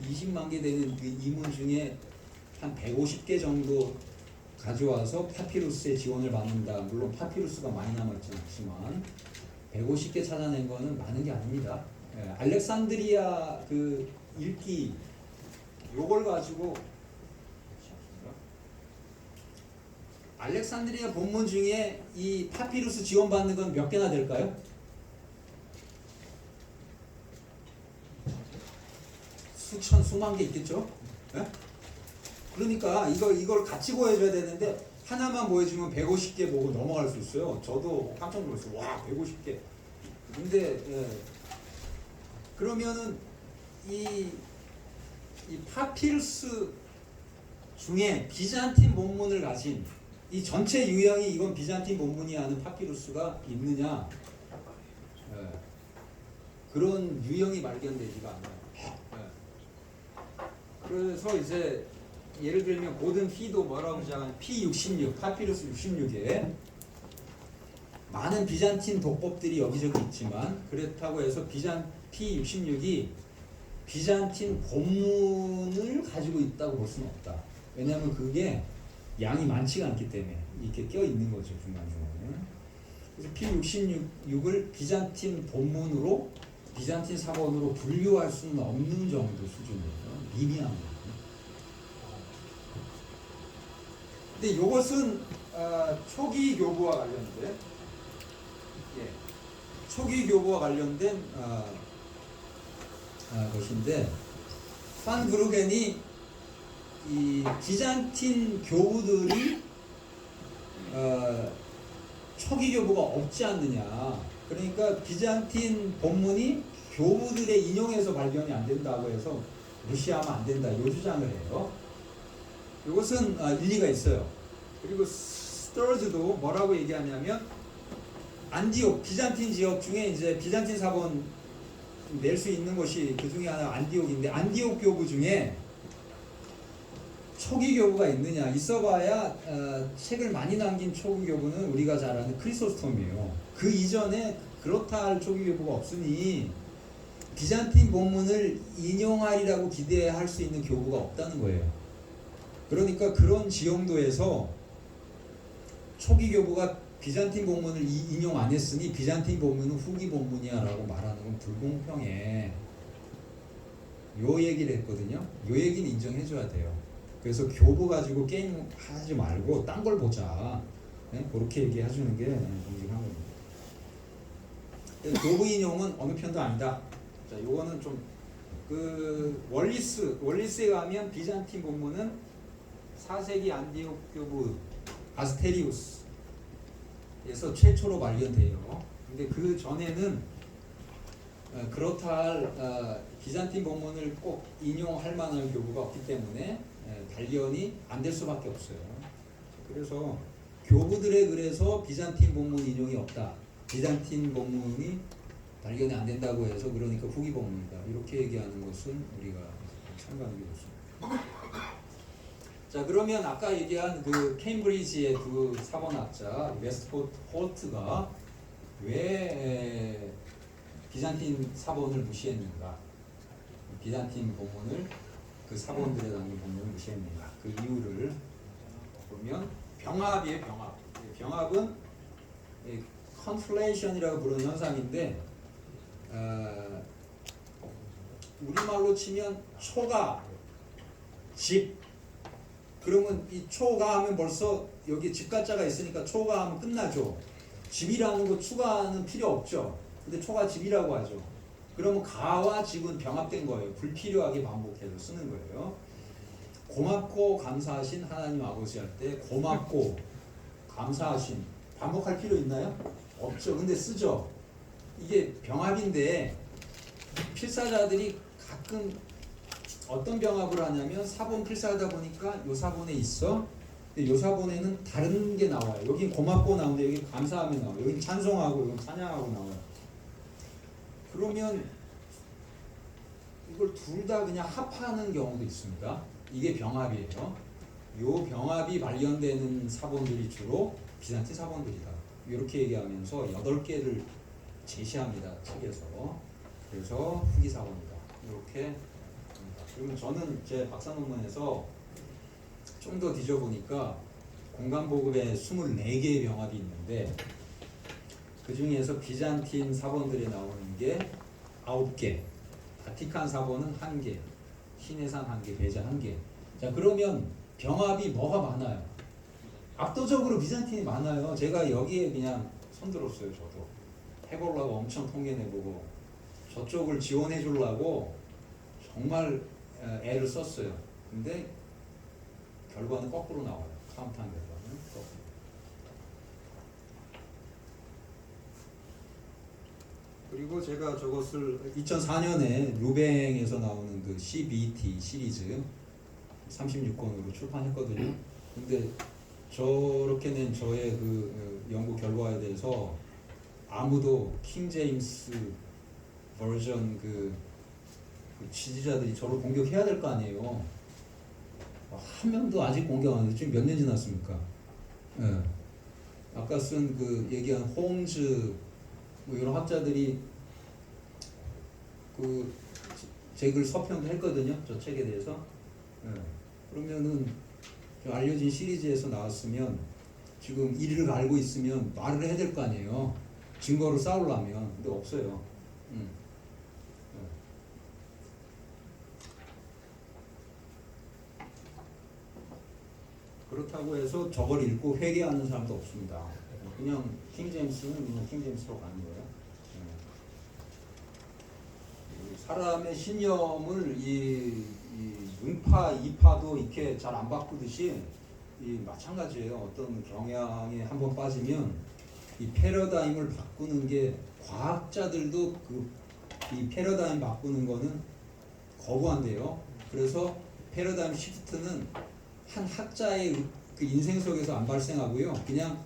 20만 개 되는 그 이문 중에 한 150개 정도 가져와서 파피루스의 지원을 받는다. 물론 파피루스가 많이 남아있지 않지만 150개 찾아낸 거는 많은 게 아닙니다. 예, 알렉산드리아 그 읽기 요걸 가지고 알렉산드리아 본문 중에 이 파피루스 지원받는 건 몇 개나 될까요? 수천 수만 개 있겠죠? 예? 그러니까 이걸 같이 보여줘야 되는데 하나만 보여주면 150개 보고 넘어갈 수 있어요. 저도 깜짝 놀랐어요. 와 150개. 근데 그러면은 이 파피루스 중에 비잔틴 본문을 가진 이 전체 유형이 이건 비잔틴 본문이 하는 파피루스가 있느냐? 그런 유형이 발견되지가 않아요. 그래서 이제 예를 들면 고든 피도 뭐라고 주장하는 P66, 파피루스 66에 많은 비잔틴 도법들이 여기저기 있지만 그렇다고 해서 P66이 비잔틴 본문을 가지고 있다고 볼 수는 없다. 왜냐하면 그게 양이 많지가 않기 때문에 이렇게 껴 있는 거죠 중간중간에. 그래서 P66을 비잔틴 본문으로 비잔틴 사본으로 분류할 수는 없는 정도 수준이에요. 미미한 거. 근데 이것은 초기 교부와 관련된 초기 교부와 관련된 것인데 판 브루겐이 이 비잔틴 교부들이 초기 교부가 없지 않느냐. 그러니까 비잔틴 본문이 교부들의 인용에서 발견이 안 된다고 해서 무시하면 안 된다. 이 주장을 해요. 이것은 일리가 있어요. 그리고 스터즈도 뭐라고 얘기하냐면 안디옥 비잔틴 지역 중에 이제 비잔틴 사본 낼 수 있는 것이 그 중에 하나 안디옥인데 안디옥 교부 중에 초기 교부가 있느냐 있어봐야 책을 많이 남긴 초기 교부는 우리가 잘 아는 크리소스톰이에요. 그 이전에 그렇다 할 초기 교부가 없으니 비잔틴 본문을 인용하리라고 기대할 수 있는 교부가 없다는 거예요. 그러니까 그런 지형도에서 초기 교부가 비잔틴 본문을 인용 안 했으니 비잔틴 본문은 후기 본문이야 라고 말하는 건 불공평해. 요 얘기를 했거든요. 요 얘기는 인정해 줘야 돼요. 그래서 교부 가지고 게임 하지 말고 딴 걸 보자. 네? 그렇게 얘기해 주는 게 정직한 겁니다. 교부 인용은 어느 편도 아니다. 자, 요거는 좀 그 월리스에 가면 비잔틴 본문은 4세기 안디옥 교부 아스테리우스에서 최초로 발견돼요. 근데 그 전에는 그렇다 할 비잔틴 본문을 꼭 인용할 만한 교부가 없기 때문에 발견이 안 될 수밖에 없어요. 그래서 교부들의 글에서 비잔틴 본문 인용이 없다. 비잔틴 본문이 발견이 안 된다고 해서 그러니까 후기 본문이다. 이렇게 얘기하는 것은 우리가 참고하는 게 좋습니다. 자, 그러면 아까 얘기한 그 케임브리지의 두 사본학자 웨스트포트 홀트가 왜 비잔틴 사본을 무시했는가? 비잔틴 본문을 그 사본들에 담긴 본문을 무시했는가? 그 이유를 보면 병합이에요, 병합. 병합은 컨플레이션이라고 부르는 현상인데 우리말로 치면 초가 집 그러면 이 초가 하면 벌써 여기 집가자가 있으니까 초가 하면 끝나죠. 집이라는 거 추가는 필요 없죠. 근데 초가 집이라고 하죠. 그러면 가와 직은 병합된 거예요. 불필요하게 반복해서 쓰는 거예요. 고맙고 감사하신 하나님 아버지 할 때 고맙고 감사하신 반복할 필요 있나요? 없죠. 근데 쓰죠. 이게 병합인데 필사자들이 가끔 어떤 병합을 하냐면 사본 필사하다 보니까 요 사본에 있어. 근데 요 사본에는 다른 게 나와요. 여긴 고맙고 나오는데 여기 감사함이 나와요. 여기 찬송하고 여기 찬양하고 나와요. 그러면 이걸 둘 다 그냥 합하는 경우도 있습니다. 이게 병합이에요. 요 병합이 발견되는 사본들이 주로 비잔틴 사본들이다. 이렇게 얘기하면서 8개를 제시합니다. 책에서. 그래서 후기 사본이다. 이렇게 합니다. 그러면 저는 제 박사 논문에서 좀 더 뒤져보니까 공간보급에 24개의 병합이 있는데 그 중에서 비잔틴 사본들이 나오는 게 9개, 바티칸 사본은 1개, 신해산 1개, 베자 1개. 자, 그러면 병합이 뭐가 많아요? 압도적으로 비잔틴이 많아요. 제가 여기에 그냥 손들었어요. 저도 해보려고 엄청 통계내보고 저쪽을 지원해 주려고 정말 애를 썼어요. 근데 결과는 거꾸로 나와요. 카운트한 결과는 거꾸로. 그리고 제가 저것을 2004년에 루뱅에서 나오는 그 CBT 시리즈 36권으로 출판했거든요. 근데 저렇게 낸 저의 그 연구 결과에 대해서 아무도 킹 제임스 버전 그 지지자들이 저를 공격해야 될 거 아니에요. 한 명도 아직 공격 안 했는데 지금 몇 년 지났습니까? 예. 아까 쓴 그 얘기한 홈즈 뭐 이런 학자들이 그 제 글 서평도 했거든요. 저 책에 대해서. 예. 그러면은 알려진 시리즈에서 나왔으면 지금 이를 알고 있으면 말을 해야 될 거 아니에요. 증거로 싸우려면. 근데 없어요. 그렇다고 해서 저걸 읽고 회개하는 사람도 없습니다. 그냥 킹 제임스는 그냥 킹 제임스로 가는 거예요. 사람의 신념을 이 음파, 이파도 이렇게 잘 안 바꾸듯이 이 마찬가지예요. 어떤 경향에 한번 빠지면 이 패러다임을 바꾸는 게 과학자들도 이 패러다임 바꾸는 거는 거부한대요. 그래서 패러다임 시프트는 한 학자의 그 인생 속에서 안 발생하고요. 그냥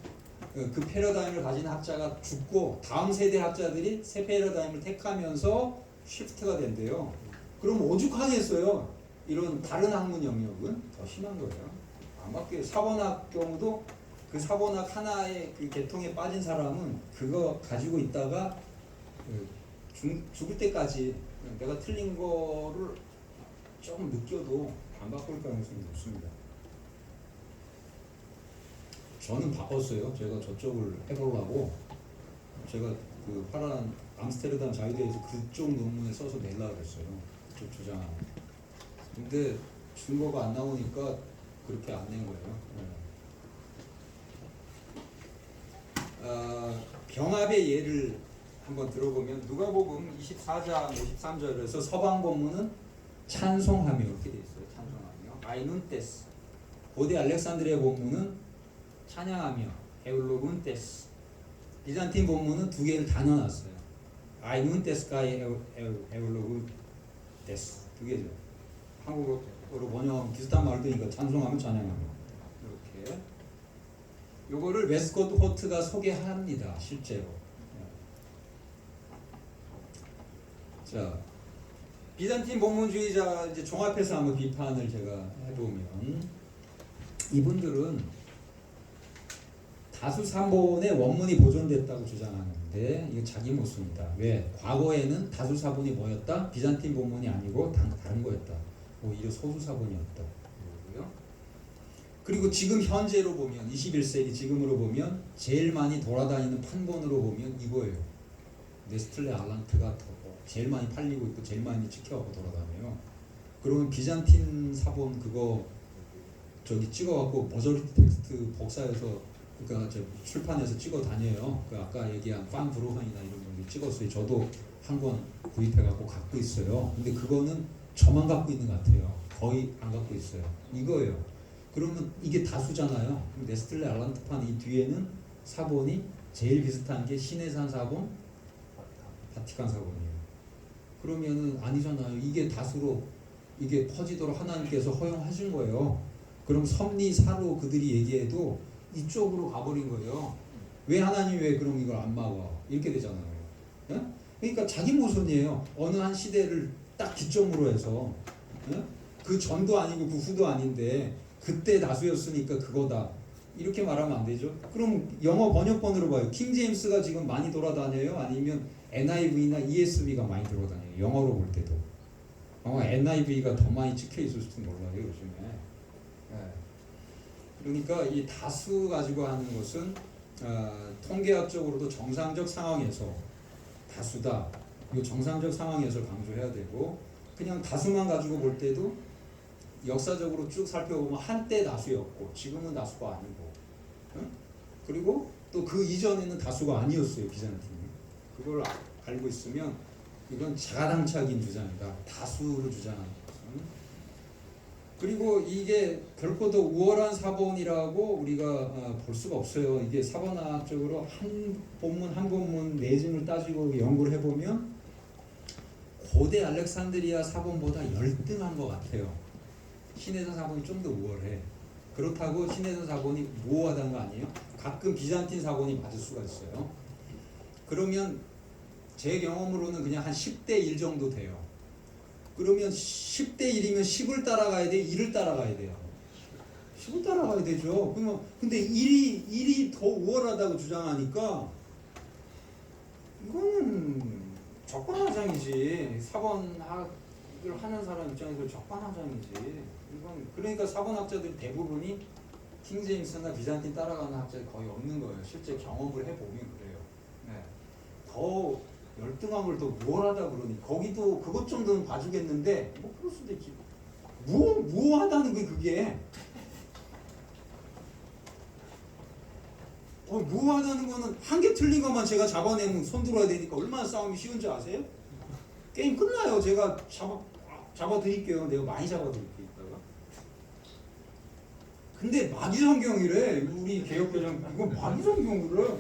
그 패러다임을 가진 학자가 죽고 다음 세대 학자들이 새 패러다임을 택하면서 시프트가 된대요. 그럼 오죽하겠어요. 이런 다른 학문 영역은 더 심한 거예요. 안 바뀌어요. 사본학 경우도 그 사본학 하나의 그 계통에 빠진 사람은 그거 가지고 있다가 죽을 때까지 내가 틀린 거를 조금 느껴도 안 바꿀 가능성이 높습니다. 저는 바꿨어요. 제가 저쪽을 해보려고 제가 그 파란 암스테르담 자유대에서 그쪽 논문에 써서 내려고 했어요. 그쪽 주장하는. 근데 증거가 안 나오니까 그렇게 안 낸 거예요. 병합의 예를 한번 들어보면 누가복음 24장 53절에서 서방 본문은 찬송하며 이렇게 돼 있어요. 찬송하며 아이눈테스. 고대 알렉산드리아 본문은 찬양하며 에울로군테스. 비잔틴 본문은 두 개를 다 넣어놨어요. 아이눈테스가 에울로군테스 두 개죠. 한국어로 번역 비슷한 말도니까 찬송하며 찬양하며 이렇게. 요거를 웨스코트 호트가 소개합니다. 실제로. 자, 비잔틴 본문주의자 이제 종합해서 한번 비판을 제가 해보면 이분들은 다수 사본의 원문이 보존됐다고 주장하는데 이거 자기 모습입니다. 왜? 과거에는 다수 사본이 뭐였다? 비잔틴 본문이 아니고 다른 거였다. 오히려 소수 사본이었다. 그리고 지금 현재로 보면 21세기 지금으로 보면 제일 많이 돌아다니는 판본으로 보면 이거예요. 네스틀레 알란트가 제일 많이 팔리고 있고 제일 많이 찍혀가고 돌아다녀요. 그러면 비잔틴 사본 그거 저기 찍어갖고 머저리티 텍스트 복사해서 그러니까 저 출판해서 찍어 다녀요. 그 아까 얘기한 판 브로헌이나 이런 분들이 찍었어요. 저도 한 권 구입해갖고 갖고 있어요. 근데 그거는 저만 갖고 있는 것 같아요. 거의 안 갖고 있어요. 이거예요. 그러면 이게 다수잖아요. 네스틀레 알란트판 이 뒤에는 사본이 제일 비슷한 게 신해산 사본, 바티칸 사본이에요. 그러면은 아니잖아요. 이게 다수로 이게 퍼지도록 하나님께서 허용하신 거예요. 그럼 섭리 사로 그들이 얘기해도 이쪽으로 가버린 거예요. 왜 하나님 왜 그럼 이걸 안 막아? 이렇게 되잖아요. 예? 그러니까 자기 모순이에요. 어느 한 시대를 딱 기점으로 해서 예? 그 전도 아니고 그 후도 아닌데 그때 다수였으니까 그거다. 이렇게 말하면 안 되죠. 그럼 영어 번역본으로 봐요. 킹 제임스가 지금 많이 돌아다녀요? 아니면 NIV나 ESV가 많이 돌아다녀요? 영어로 볼 때도. 아마 NIV가 더 많이 찍혀 있을지도 몰라요, 요즘에. 예. 그러니까 이 다수 가지고 하는 것은 통계학적으로도 정상적 상황에서 다수다. 이 정상적 상황에서 강조해야 되고 그냥 다수만 가지고 볼 때도 역사적으로 쭉 살펴보면 한때 다수였고 지금은 다수가 아니고 그리고 또 그 이전에는 다수가 아니었어요. 비잔틴이. 그걸 알고 있으면 이건 자가당착인 주장이다. 다수를 주장하는 것은. 그리고 이게 결코 더 우월한 사본이라고 우리가 볼 수가 없어요. 이게 사본학적으로 한 본문 한 본문 내증을 따지고 연구를 해보면 고대 알렉산드리아 사본보다 열등한 것 같아요. 신해산 사본이 좀 더 우월해. 그렇다고 신해산 사본이 모호하다는 거 아니에요? 가끔 비잔틴 사본이 맞을 수가 있어요. 그러면 제 경험으로는 그냥 한 10대 1 정도 돼요. 그러면 10대 1이면 10을 따라가야 돼? 1을 따라가야 돼요? 10을 따라가야 되죠. 그러면 근데 1이 더 우월하다고 주장하니까 이거는 적반하장이지. 사본학을 하는 사람 입장에서 적반하장이지. 이건 그러니까 사본학자들 대부분이 킹 제임스나 비잔틴 따라가는 학자들이 거의 없는 거예요. 실제 경험을 해보면 그래요. 네. 더 열등함을 더 우월하다 그러니 거기도 그것 정도는 봐주겠는데 뭐 그럴 수도 있지. 무호하다는 게 그게 무호하다는 거는 한 개 틀린 것만 제가 잡아내면 손들어야 되니까 얼마나 싸움이 쉬운 줄 아세요? 게임 끝나요. 제가 잡아드릴게요. 내가 많이 잡아드릴게요. 이따가. 근데 마귀성경이래. 우리 개혁교장 이건 마귀성경이래.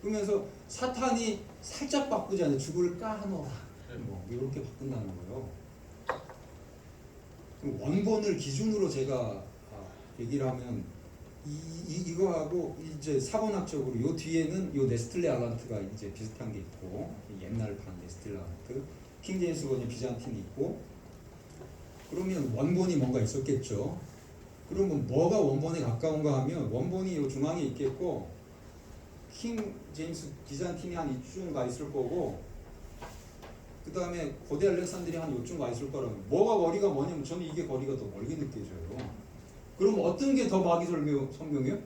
그러면서 사탄이 살짝 바꾸잖아요. 죽을까 하노라. 뭐 이렇게 바꾼다는 거예요. 원본을 기준으로 제가 얘기를 하면 이거하고 이제 사본학적으로 요 뒤에는 요 네스틀레 알란트가 이제 비슷한 게 있고 옛날판 네스틀레 알란트, 킹 제임스 번이 비잔틴이 있고 그러면 원본이 뭔가 있었겠죠. 그러면 뭐가 원본에 가까운가 하면 원본이 요 중앙에 있겠고 킹 제임스 비잔틴이 한 이쯤 가 있을 거고 그 다음에 고대 알렉산드리아 한 요쯤 가 있을 거라면 뭐가 거리가 뭐냐면 저는 이게 거리가 더 멀게 느껴져요. 그럼 어떤 게 더 마귀 성경이에요?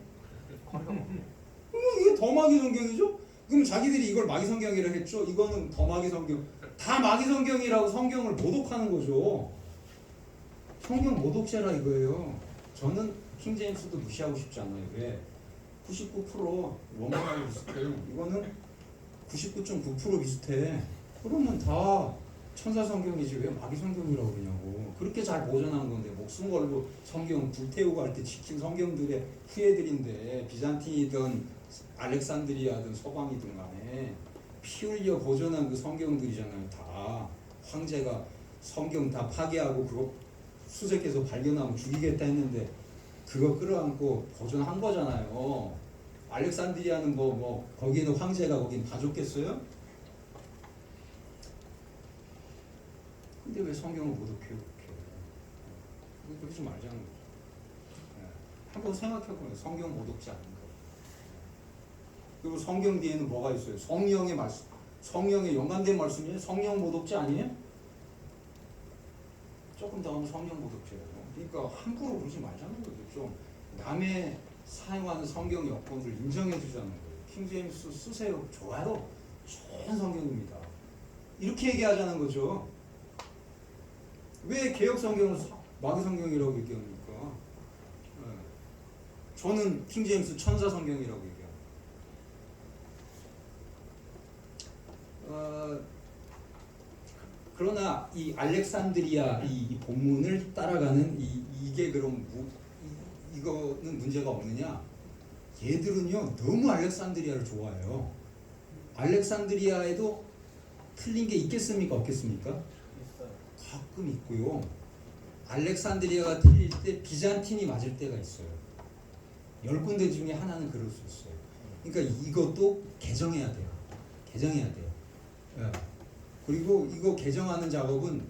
이게 더 마귀 성경이죠? 그럼 자기들이 이걸 마귀 성경이라고 했죠? 이거는 더 마귀 성경. 다 마귀 성경이라고 성경을 모독하는 거죠. 성경 모독죄라 이거예요. 저는 킹 제임스도 무시하고 싶지 않아요. 왜? 99% 원본하고 비슷해요. 이거는 99.9% 비슷해. 그러면 다 천사 성경이지 왜 마귀 성경이라고 그러냐고. 그렇게 잘 보존한 건데 목숨 걸고 성경 불태우고 할 때 지킨 성경들의 후예들인데 비잔틴이든 알렉산드리아든 서방이든 간에 피 흘려 보존한 그 성경들이잖아요. 다 황제가 성경 다 파괴하고 그거 수색해서 발견하고 죽이겠다 했는데 그거 끌어안고 보존한 거잖아요. 알렉산드리아는 뭐 거기는 황제가 거긴 봐줬겠어요? 근데 왜 성경을 모독해요? 그러지 말자는 거죠. 한번 생각해보면 성경 모독지 않는 거. 그리고 성경 뒤에는 뭐가 있어요? 성령의 말씀, 성령의 연관된 말씀이에요. 성령 모독지 아니에요? 조금 더 하면 성령 모독죄예요. 그러니까 함부로 그러지 말자는 거죠. 좀 남의 사용하는 성경 여건을 인정해 주자는 거예요. 킹 제임스 쓰세요. 좋아요. 좋은 성경입니다. 이렇게 얘기하자는 거죠. 왜 개혁 성경을 마귀 성경이라고 얘기합니까? 저는 킹 제임스 천사 성경이라고 얘기합니다. 그러나 이 알렉산드리아 이 본문을 따라가는 이게 그럼 이거는 문제가 없느냐? 얘들은요 너무 알렉산드리아를 좋아해요. 알렉산드리아에도 틀린 게 있겠습니까? 없겠습니까? 있어요. 가끔 있고요. 알렉산드리아가 틀릴 때 비잔틴이 맞을 때가 있어요. 10군데 중에 하나는 그럴 수 있어요. 그러니까 이것도 개정해야 돼요. 개정해야 돼요. 예. 그리고 이거 개정하는 작업은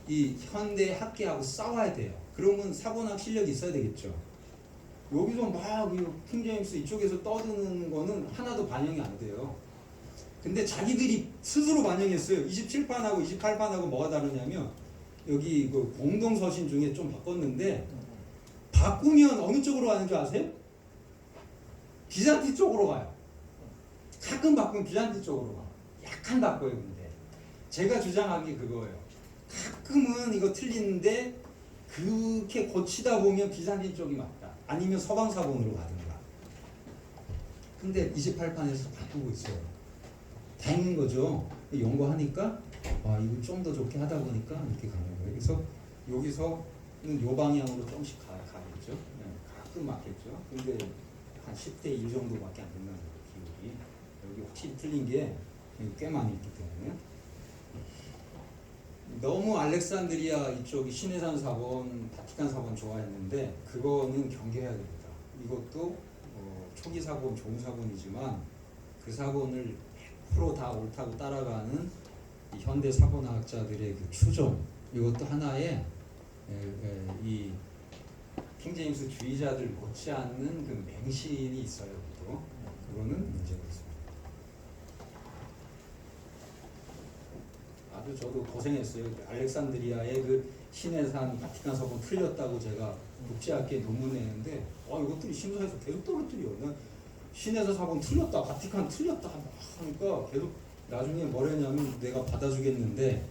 이 현대 학계하고 싸워야 돼요. 그러면 사고학 실력이 있어야 되겠죠. 여기서 막 킹제임스 이쪽에서 떠드는 거는 하나도 반영이 안 돼요. 근데 자기들이 스스로 반영했어요. 27판하고 28판하고 뭐가 다르냐면 여기 그 공동서신 중에 좀 바꿨는데 바꾸면 어느 쪽으로 가는 줄 아세요? 비잔티 쪽으로 가요. 가끔 바꾸면 비잔티 쪽으로 가. 약간 바꿔요. 근데 제가 주장하기 그거예요. 가끔은 이거 틀리는데 그렇게 고치다 보면 비잔티 쪽이 맞다. 아니면 서방사본으로 가든가. 근데 28판에서 바꾸고 있어요. 다행인 거죠. 연구하니까 이거 좀 더 좋게 하다 보니까 이렇게 가는 거예요. 그래서 여기서는 요 방향으로 조금씩 가겠죠. 네, 가끔 맞겠죠. 근데 한 10대 1 정도밖에 안 된다는 거예요. 기울이. 여기 확실히 틀린 게 꽤 많이 있기 때문에. 너무 알렉산드리아 이쪽이 시내산 사본, 바티칸 사본 좋아했는데 그거는 경계해야 됩니다. 이것도 초기 사본 좋은 사본이지만 그 사본을 100% 다 옳다고 따라가는 이 현대 사본학자들의 그 추종, 이것도 하나의 이 킹제임스 주의자들 못지않는 그 맹신이 있어요. 또 그거는 문제가 있습니다. 아주 저도 고생했어요. 알렉산드리아의 그 시내산 바티칸 사본 틀렸다고 제가 국제학계에 논문 내는데 이것들이 심사에서 계속 떨어뜨려. 시내산 사본 틀렸다, 바티칸 틀렸다 하니까 계속 나중에 뭐랬냐면 내가 받아주겠는데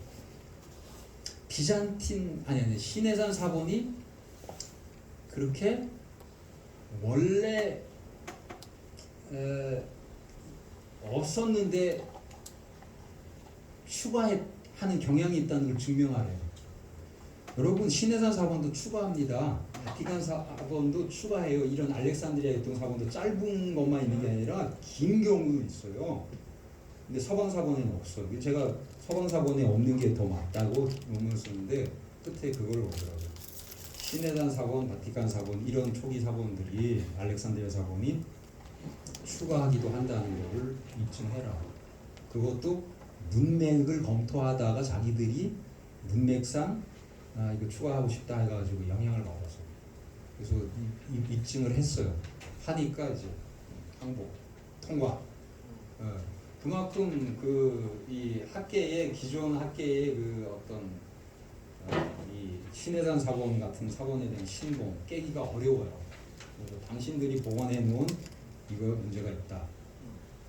비잔틴 아니 시내산 사본이 그렇게 원래 없었는데 추가하는 경향이 있다는 걸 증명하래요. 여러분 시내산 사본도 추가합니다. 바티칸 사본도 추가해요. 이런 알렉산드리아 교통 사본도 짧은 것만 있는 게 아니라 긴 경우도 있어요. 근데 서방 사본에는 없어요. 제가 서방 사본에 없는 게 더 맞다고 논문을 쓰는데 끝에 그걸 보더라고요. 시내산 사본, 바티칸 사본 이런 초기 사본들이 알렉산드리아 사본이 추가하기도 한다는 것을 입증해라. 그것도 문맥을 검토하다가 자기들이 문맥상 이거 추가하고 싶다 해가지고 영향을 받았어요. 그래서 입증을 했어요. 하니까 이제 항복, 통과. 그만큼 이 학계의 기존 학계의 그 어떤 이 신해산 사본 같은 사본에 대한 신봉 깨기가 어려워요. 그래서 당신들이 복원해 놓은 이거 문제가 있다.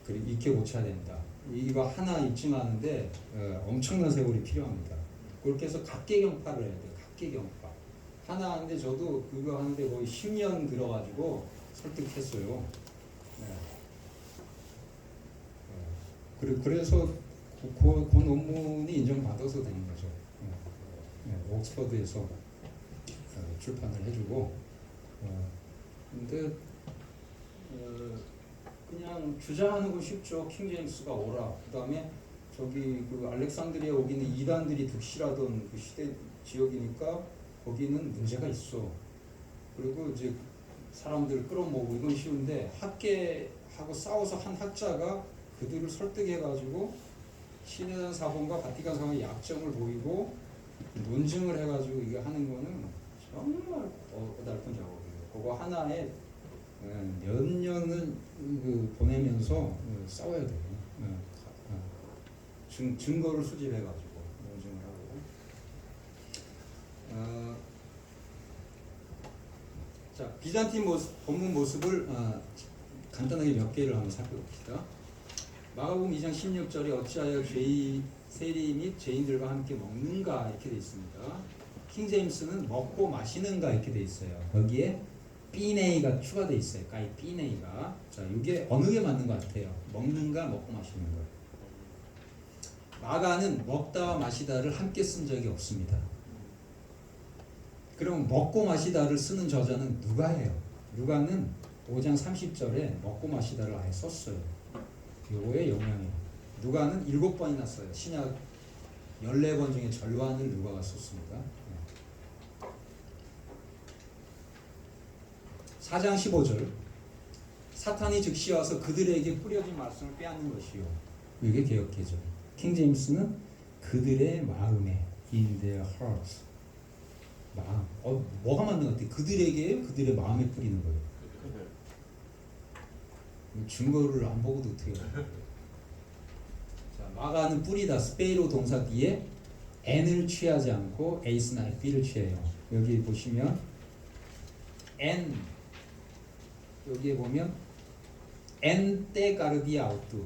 그리고 익혀 고쳐야 된다. 이거 하나 입증하는데 엄청난 세월이 필요합니다. 그렇게 해서 각계경파를 해야 돼요. 각계경파. 하나 하는데 저도 그거 하는데 거의 10년 들어가지고 설득했어요. 그래서 그 논문이 인정받아서 되는 거죠. 옥스퍼드에서 출판을 해주고. 근데 그냥 주장하는 거 쉽죠. 킹제임스가 오라. 그다음에 저기 그 알렉산드리아 오기는 이단들이 득실하던 그 시대 지역이니까 거기는 문제가 있어. 그리고 이제 사람들을 끌어모으고 이건 쉬운데 학계하고 싸워서 한 학자가 그들을 설득해가지고 시내산 사본과 바티칸 사본의 약점을 보이고 논증을 해가지고 이거 하는 거는 정말 어달픈 작업이에요. 그거 하나에 몇 년을 보내면서 싸워야 돼요. 증거를 수집해가지고 논증을 하고. 자, 비잔틴 본문 모습을 간단하게 몇 개를 한번 살펴봅시다. 마가복음 2장 16절에 어찌하여 세리 및 죄인들과 함께 먹는가 이렇게 되어 있습니다. 킹제임스는 먹고 마시는가 이렇게 되어 있어요. 거기에 삐네이가 추가되어 있어요. 까이 삐네이가. 자, 이게 어느 게 맞는 것 같아요? 먹는가 먹고 마시는 거. 마가는 먹다와 마시다를 함께 쓴 적이 없습니다. 그럼 먹고 마시다를 쓰는 저자는 누가예요? 누가는 5장 30절에 먹고 마시다를 아예 썼어요. 요거의 영향이에요. 누가는 7번이나 써요. 신약 14번 중에 절반을 누가가 썼습니다. 4장 15절 사탄이 즉시 와서 그들에게 뿌려진 말씀을 빼앗는 것이요. 이게 개역개죠. 킹제임스는 그들의 마음에 in their hearts 마음. 뭐가 맞는 것 같아요? 그들에게 그들의 마음에 뿌리는 거예요. 증거를 안 보고도 어떻게 해요? 자, 마가는 뿌리다 스페이로 동사 뒤에 n을 취하지 않고 a스나 b를 취해요. 여기 보시면 n 여기에 보면 n 때 가르디 아우투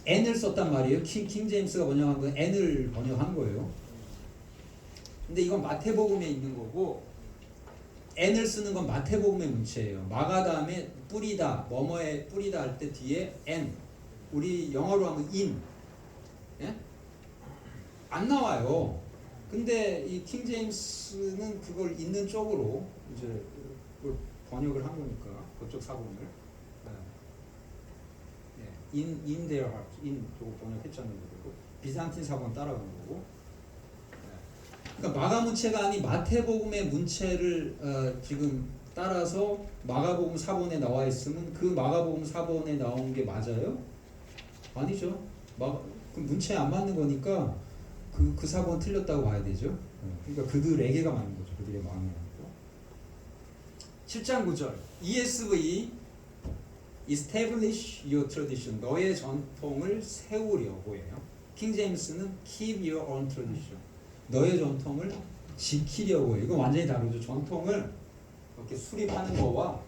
n을 썼단 말이에요. 킹 제임스가 번역한 건 n을 번역한 거예요. 근데 이건 마태복음에 있는 거고 n을 쓰는 건 마태복음의 문체예요. 마가 다음에 뿌리다 뭐뭐에 뿌리다 할 때 뒤에 n 우리 영어로 하면 in 예? 안 나와요. 근데 이 킹 제임스는 그걸 있는 쪽으로 이제 그걸 번역을 한 거니까 그쪽 사본을 in their heart in 저거 번역했잖아요. 그리고 비잔틴 사본 따라간 거고. 그러니까 마가 문체가 아닌 마태복음의 문체를 지금 따라서 마가복음 사본에 나와 있으면 그 마가복음 사본에 나온 게 맞아요? 아니죠. 그 문체에 안 맞는 거니까 그 사본 틀렸다고 봐야 되죠. 그러니까 그들에게가 맞는 거죠. 그들의 마음이 맞는 거. 7장 9절 ESV Establish your tradition 너의 전통을 세우려고 해요. 킹 제임스는 Keep your own tradition 너의 전통을 지키려고 해요. 이건 완전히 다르죠. 전통을 이렇게 수립하는 거와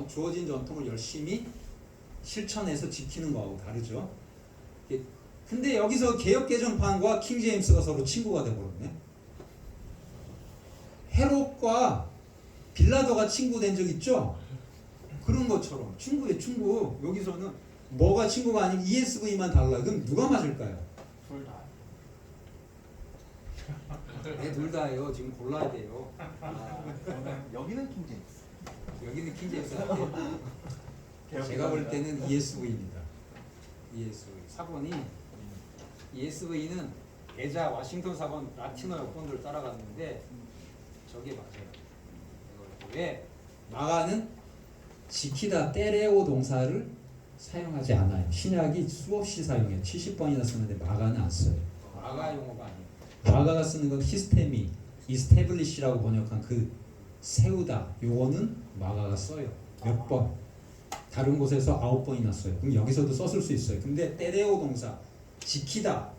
주어진 전통을 열심히 실천해서 지키는 거하고 다르죠. 근데 여기서 개혁개정판과 킹 제임스가 서로 친구가 돼버렸네. 헤롯과 빌라도가 친구 된 적 있죠? 그런 것처럼 친구의 친구. 여기서는 뭐가 친구가 아닌 ESV만 달라. 그럼 누가 맞을까요? 둘 다. 네, 둘 다예요. 지금 골라야 돼요. 여기는 킹 제임스. 여기는 킹 제임스 같아요. 제가 볼 때는 ESV입니다. ESV 사본이 ESV는 대자 와싱턴 사본 라틴어 여권들을 따라갔는데 저게 맞아요. 왜? 마가는 지키다 때레오 동사를 사용하지 않아요. 신약이 수없이 사용해요. 70번이나 쓰는데 마가는 안 써요. 마가 용어가 아니에요. 마가가 쓰는 건 히스테미, 이스테블리시라고 번역한 그 세우다. 요거는 마가가 써요. 몇 번. 다른 곳에서 9번이나 써요. 그럼 여기서도 썼을 수 있어요. 근데 때레오 동사, 지키다.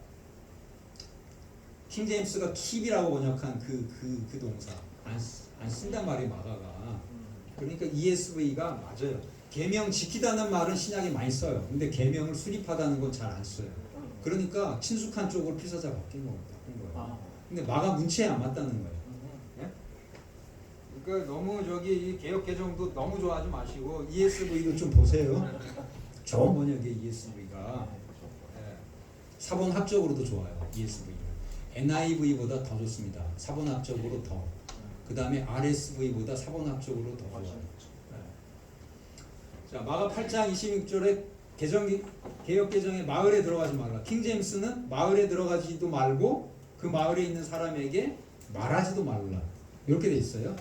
킹 제임스가 keep이라고 번역한 그 동사 안 쓴단 말이에요. 마가가. 그러니까 ESV가 맞아요. 계명 지키다는 말은 신약에 많이 써요. 근데 계명을 수립하다는 건 잘 안 써요. 그러니까 친숙한 쪽으로 필사자 바뀐 거예요. 근데 마가 문체에 안 맞다는 거예요. 예? 그러니까 너무 저기 개혁 개정도 너무 좋아하지 마시고 ESV도 좀 보세요. 좋은 번역의 ESV가 사본학적으로도 좋아요. ESV는 NIV보다 더 좋습니다. 사본학적으로 더. 그 다음에 RSV보다 사본학적으로 더 좋아요. 자, 마가 8장 26절에 개혁 개정에 마을에 들어가지 말라. 킹 제임스는 마을에 들어가지도 말고 그 마을에 있는 사람에게 말하지도 말라. 이렇게 돼 있어요.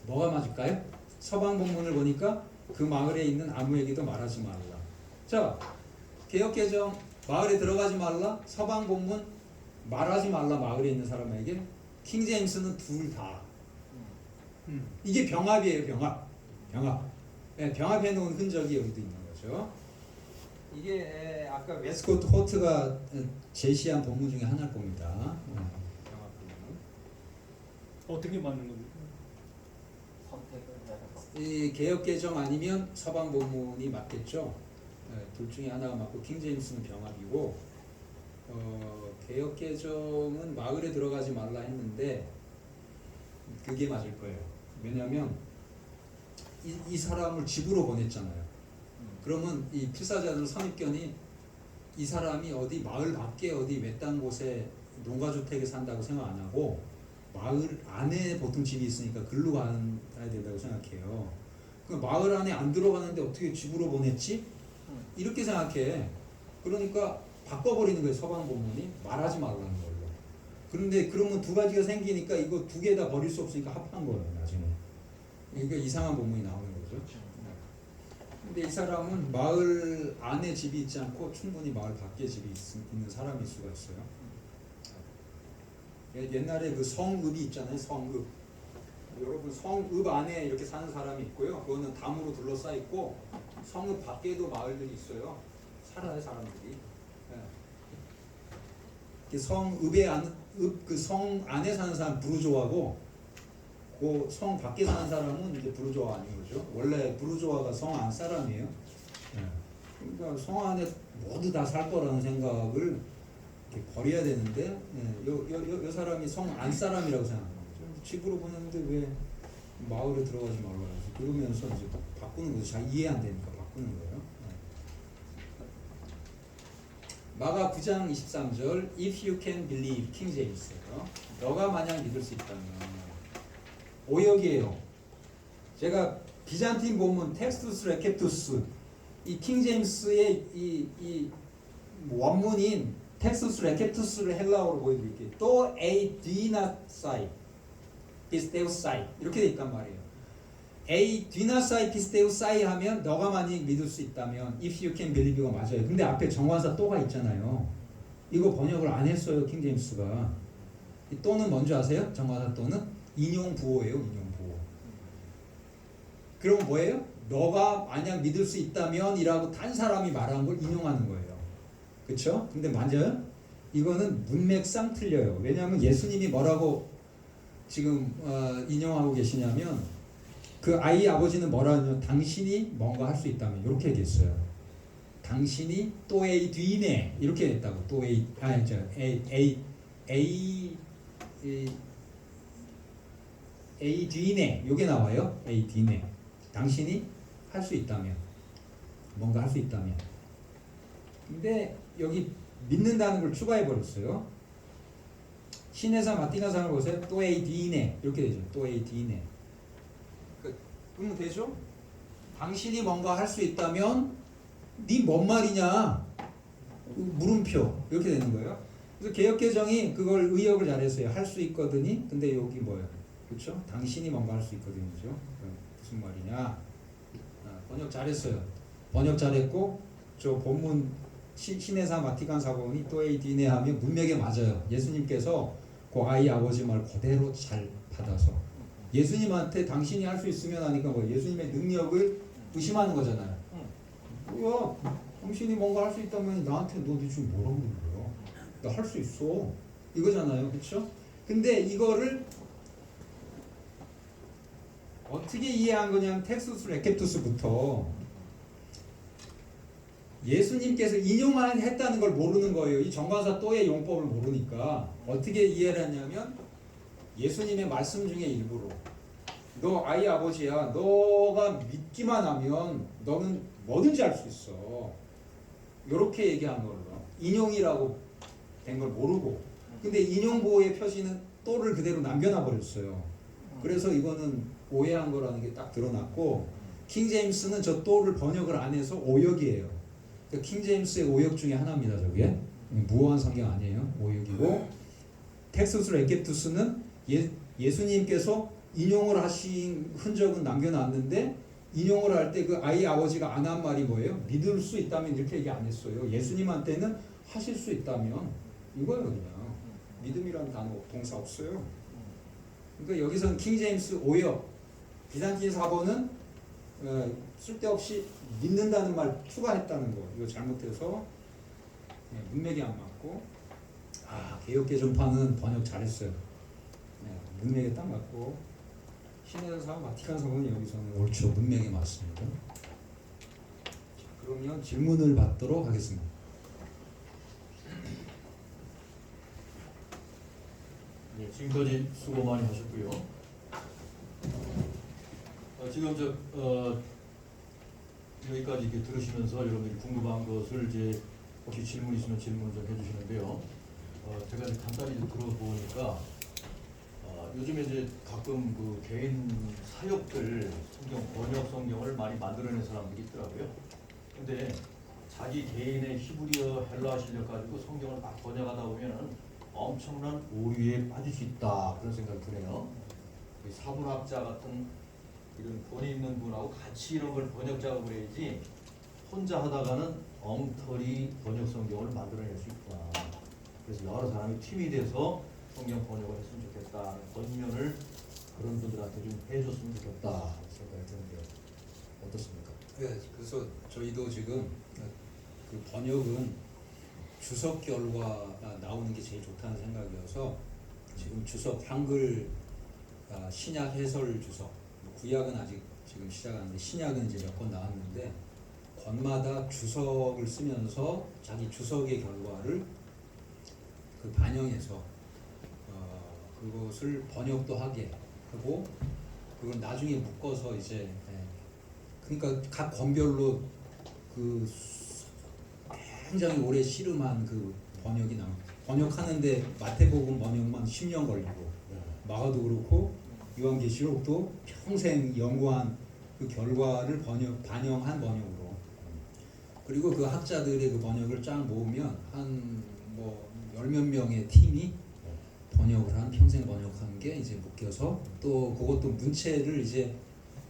뭐가 맞을까요? 서방 본문을 보니까 그 마을에 있는 아무에게도 말하지 말라. 자, 개혁 개정 마을에 들어가지 말라. 서방 본문 말하지 말라. 마을에 있는 사람에게. 킹 제임스는 둘 다. 이게 병합이에요. 병합. 네, 병합해 놓은 흔적이 여기도 있는 거죠. 이게 아까 웨스코트 호트가 제시한 본문 중에 하나일 겁니다. 병합 본문. 어떻게 맞는 겁니까? 이 개혁 개정 아니면 서방 본문이 맞겠죠. 네, 둘 중에 하나가 맞고 킹 제임스는 병합이고 개혁 개정은 마을에 들어가지 말라 했는데 그게 맞을 거예요. 왜냐하면 이 사람을 집으로 보냈잖아요. 그러면 이 필사자들 선입견이 이 사람이 어디 마을 밖에 어디 외딴 곳에 농가주택에 산다고 생각 안 하고 마을 안에 보통 집이 있으니까 글로 가야 된다고 생각해요. 그 마을 안에 안 들어가는데 어떻게 집으로 보냈지? 이렇게 생각해. 그러니까 바꿔버리는 거예요. 서방 본문이 말하지 말라는 걸로. 그런데 그러면 두 가지가 생기니까 이거 두 개 다 버릴 수 없으니까 합한 거예요. 나중에. 그러니까 이상한 본문이 나오는 거죠. 근데 이 사람은 마을 안에 집이 있지 않고 충분히 마을 밖에 집이 있는 사람일 수가 있어요. 옛날에 그 성읍이 있잖아요. 성읍. 여러분 성읍 안에 이렇게 사는 사람이 있고요. 그거는 담으로 둘러싸 있고 성읍 밖에도 마을들이 있어요. 살아요 사람들이. 그 성 안에 사는 사람 부르조아고 그 성 밖에 사는 사람은 이제 부르조아 아닌 거죠. 원래 부르조아가 성 안 사람이에요. 그러니까 성 안에 모두 다 살 거라는 생각을 이렇게 버려야 되는데 요 사람이 성 안 사람이라고 생각하는 거죠. 집으로 보냈는데 왜 마을에 들어가지 말라고 해서 그러면서 이제 바꾸는 거죠. 잘 이해 안 되니까 바꾸는 거예요. 마가 9장 23절 If you can believe 킹 제임스예요. 너가 만약 믿을 수 있다면 오역이에요. 제가 비잔틴 본문 텍스투스 레케투스 이 킹 제임스의 이 원문인 텍스투스 레케투스를 헬라어로 보여드릴게요. 또 에이디나사이 피스테우사이 이렇게 돼 있단 말이에요. 에이디나사이 피스테우사이 하면 너가 만약 믿을 수 있다면 if you can believe가 맞아요. 근데 앞에 정관사 또가 있잖아요. 이거 번역을 안 했어요. 킹 제임스가. 이 또는 뭔지 아세요? 정관사 또는 인용 부호예요. 인용 부호. 그럼 뭐예요? 너가 만약 믿을 수 있다면 이라고 단 사람이 말한 걸 인용하는 거예요. 그쵸? 근데 맞아요? 이거는 문맥상 틀려요. 왜냐하면 예수님이 뭐라고 지금 인용하고 계시냐면 그 아이 아버지는 뭐라 하냐면 당신이 뭔가 할 수 있다면 이렇게 얘기했어요. 당신이 또 에이 뒤네 이렇게 했다고. 또 에이 에이 뒤네 요게 나와요. 에이 뒤네 당신이 할 수 있다면 뭔가 할 수 있다면. 근데 여기 믿는다는 걸 추가해 버렸어요. 신해사 마티나상을 보세요. 또 에이 뒤네 이렇게 되죠. 또 에이 뒤네. 그러면 되죠? 당신이 뭔가 할 수 있다면 네 뭔 말이냐? 물음표 이렇게 되는 거예요. 그래서 개역개정이 그걸 의역을 잘했어요. 할 수 있거든이. 근데 여기 뭐예요? 그렇죠? 당신이 뭔가 할 수 있거든이죠. 무슨 말이냐? 번역 잘했어요. 번역 잘했고 저 본문 신해사 마티칸 사본이 또 에이디네 하면 문맥에 맞아요. 예수님께서 그 아이 아버지 말 그대로 잘 받아서 예수님한테 당신이 할 수 있으면 하니까 뭐 예수님의 능력을 의심하는 거잖아요. 뭐야? 당신이 뭔가 할 수 있다면 나한테 너 지금 뭐라고 그러는 거야? 나 할 수 있어. 이거잖아요. 그렇죠? 근데 이거를 어떻게 이해한 거냐면 텍스투스 레케투스부터 예수님께서 인용했다는 걸 모르는 거예요. 이 정관사 또의 용법을 모르니까 어떻게 이해를 했냐면 예수님의 말씀 중에 일부로 너 아이 아버지야. 너가 믿기만 하면 너는 뭐든지 할 수 있어. 이렇게 얘기한 걸로 인용이라고 된 걸 모르고 근데 인용보호의 표시는 또를 그대로 남겨놔 버렸어요. 그래서 이거는 오해한 거라는 게 딱 드러났고 킹 제임스는 저 또를 번역을 안 해서 오역이에요. 그러니까 킹 제임스의 오역 중에 하나입니다. 저게 무어한 성경 아니에요. 오역이고 텍스투스 레케투스는 예수님께서 인용을 하신 흔적은 남겨놨는데 인용을 할 때 그 아이 아버지가 안 한 말이 뭐예요? 믿을 수 있다면 이렇게 얘기 안 했어요. 예수님한테는 하실 수 있다면 이거예요. 그냥 믿음이라는 단어 동사 없어요. 그러니까 여기서는 킹 제임스 오역 비잔틴 사본은 쓸데없이 믿는다는 말 추가했다는 거. 이거 잘못해서 문맥이 안 맞고 개역개정파는 번역 잘했어요. 문맥에 딱 맞고 신해사 마티칸 사본은 여기서는 옳죠. 문맥에 맞습니다. 자, 그러면 질문을 받도록 하겠습니다. 네, 지금까지 수고 많이 하셨고요. 지금 여기까지 이렇게 들으시면서 여러분들이 궁금한 것을 이제 혹시 질문 있으면 질문 좀 해주시는데요. 제가 이제 간단히 좀 들어보니까 요즘에 이제 가끔 그 개인 사역들 성경 번역 성경을 많이 만들어낸 사람들이 있더라고요. 근데 자기 개인의 히브리어 헬라어 실력 가지고 성경을 막 번역하다 보면은 엄청난 오류에 빠질 수 있다 그런 생각이 드네요. 이 사문학자 같은 이런 권위 있는 분하고 같이 이런 걸 번역 작업을 해야지 혼자 하다가는 엉터리 번역 성경을 만들어낼 수 있구나. 그래서 여러 사람이 팀이 돼서 성경 번역을 했으면 좋겠다. 권면을 그런 분들한테 좀 해줬으면 좋겠다 생각이 드는데요. 어떻습니까? 네, 그래서 저희도 지금 그 번역은 주석 결과가 나오는 게 제일 좋다는 생각이어서 지금 주석 한글 신약 해설 주석, 구약은 아직 지금 시작 안 했는데 신약은 이제 몇 권 나왔는데 권마다 주석을 쓰면서 자기 주석의 결과를 그 반영해서 그것을 번역도 하게 하고 그걸 나중에 묶어서 이제 그러니까 각 권별로 그 굉장히 오래 씨름한 그 번역이 나와. 번역하는데 마태복음 번역만 10년 걸리고 마가도 그렇고 요한계시록도 평생 연구한 그 결과를 반영한 번역으로. 그리고 그 학자들의 그 번역을 쫙 모으면 한 뭐 열 몇 명의 팀이 번역을 한 평생 번역한 게 이제 묶여서 또 그것도 문체를 이제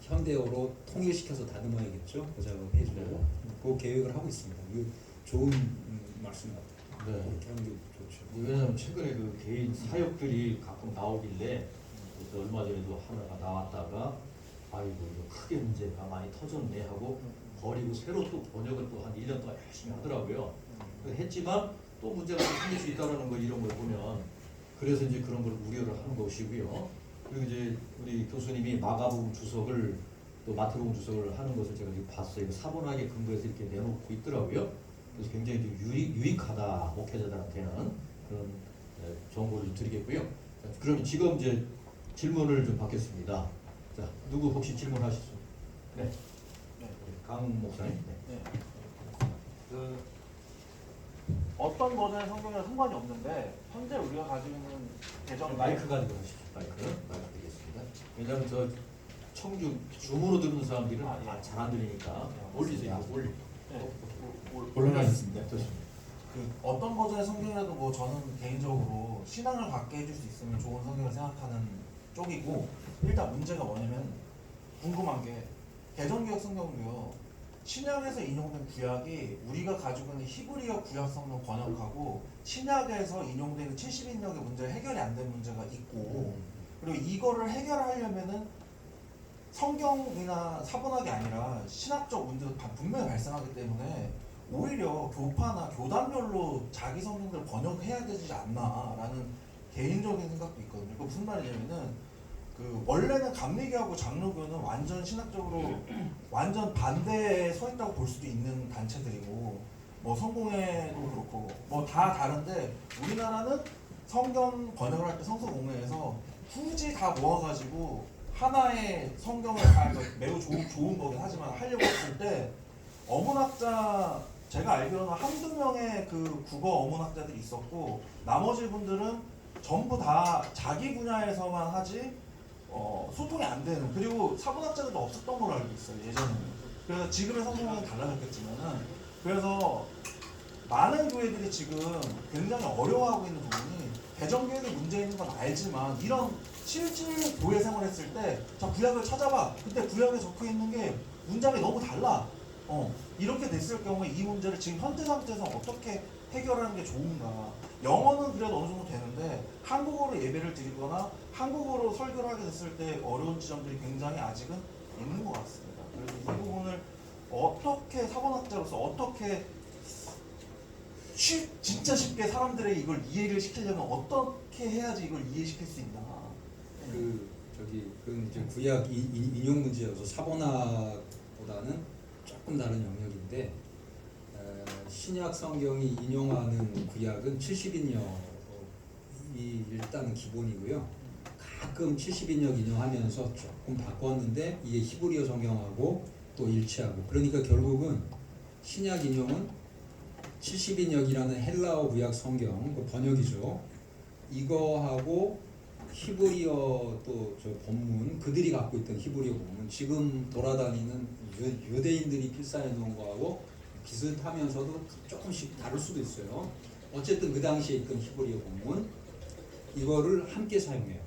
현대어로 통일시켜서 다듬어야겠죠. 그 작업 해주려고 그 계획을 하고 있습니다. 이거 좋은 말씀 같아요. 네. 그렇게 하는 게 좋죠. 왜냐하면 최근에 그 개인 사역들이 가끔 나오길래 그래서 얼마 전에도 하나가 나왔다가 아이고 이거 크게 문제가 많이 터졌네 하고 버리고 새로 또 번역을 또 한 1년 동안 열심히 하더라고요. 했지만 또 문제가 생길 수 있다는 거 이런 걸 보면 그래서 이제 그런 걸 우려를 하는 것이고요. 그리고 이제 우리 교수님이 마가복음 주석을 또 마태복음 주석을 하는 것을 제가 지금 봤어요. 이거 사본학에 근거해서 이렇게 내놓고 있더라고요. 그래서 굉장히 좀 유익하다 목회자들한테는 그런 정보를 좀 드리겠고요. 자, 그럼 지금 이제 질문을 좀 받겠습니다. 자, 누구 혹시 질문하실 수? 네. 네. 강 목사님. 네. 네. 그 어떤 버전의 성경이랑 상관이 없는데 현재 우리가 가지고 있는 개정 마이크 가지고 하시죠. 마이크 드리겠습니다. 왜냐하면 저 청주 줌으로 듣는 사람들은 아, 예. 잘 안 들리니까 올리세요. 올리. 네. 올라가겠습니다. 좋습니다. 그 어떤 버전의 성경이라도 뭐 저는 개인적으로 신앙을 갖게 해줄 수 있으면 좋은 성경을 생각하는 쪽이고 일단 문제가 뭐냐면 궁금한 게 개정구약 성경도요 신약에서 인용된 구약이 우리가 가지고 있는 히브리어 구약 성경 번역하고 신약에서 인용된 70인역의 문제가 해결이 안 된 문제가 있고 그리고 이거를 해결하려면은 성경이나 사본학이 아니라 신학적 문제도 분명히 발생하기 때문에 오히려 교파나 교단별로 자기 성경들을 번역해야 되지 않나라는 개인적인 생각도 있거든요. 그 무슨 말이냐면은 그 원래는 감리교하고 장로교는 완전 신학적으로 완전 반대에 서 있다고 볼 수도 있는 단체들이고 뭐 성공회도 그렇고 뭐 다 다른데 우리나라는 성경 번역을 할 때 성서공회에서 굳이 다 모아가지고 하나의 성경을 매우 좋은 거긴 하지만 하려고 했을 때 어문학자 제가 알기로는 한두 명의 그 국어 어문학자들이 있었고 나머지 분들은 전부 다 자기 분야에서만 하지 소통이 안 되는 그리고 사본학자들도 없었던 걸로 알고 있어요 예전에는. 그래서 지금의 성공은 달라졌겠지만은 그래서 많은 교회들이 지금 굉장히 어려워하고 있는 부분이 개정교회도 문제 있는 건 알지만 이런 실질 교회 생활했을 때 자 구약을 찾아봐. 그때 구약에 적혀 있는 게 문장이 너무 달라. 이렇게 됐을 경우에 이 문제를 지금 현재 상태에서 어떻게 해결하는 게 좋은가. 영어는 그래도 어느 정도 되는데 한국어로 예배를 드리거나 한국어로 설교를 하게 됐을 때 어려운 지점들이 굉장히 아직은 있는 것 같습니다. 그래서 이 부분을 어떻게 사본학자로서 어떻게 진짜 쉽게 사람들에게 이걸 이해를 시키려면 어떻게 해야지 이걸 이해시킬 수 있나. 그건 이제 구약 인용 문제여서 사본학보다는 조금 다른 영역인데 신약 성경이 인용하는 구약은 70인역이 일단은 기본이고요. 가끔 70인역 인용하면서 조금 바꿨는데 이게 히브리어 성경하고 또 일치하고 그러니까 결국은 신약 인용은 70인역이라는 헬라어 구약 성경 그 번역이죠. 이거하고 히브리어 또 저 본문 그들이 갖고 있던 히브리어 본문 지금 돌아다니는 유대인들이 필사해 놓은 거하고 비슷하면서도 조금씩 다를 수도 있어요. 어쨌든 그 당시에 있던 히브리어 본문 이거를 함께 사용해요.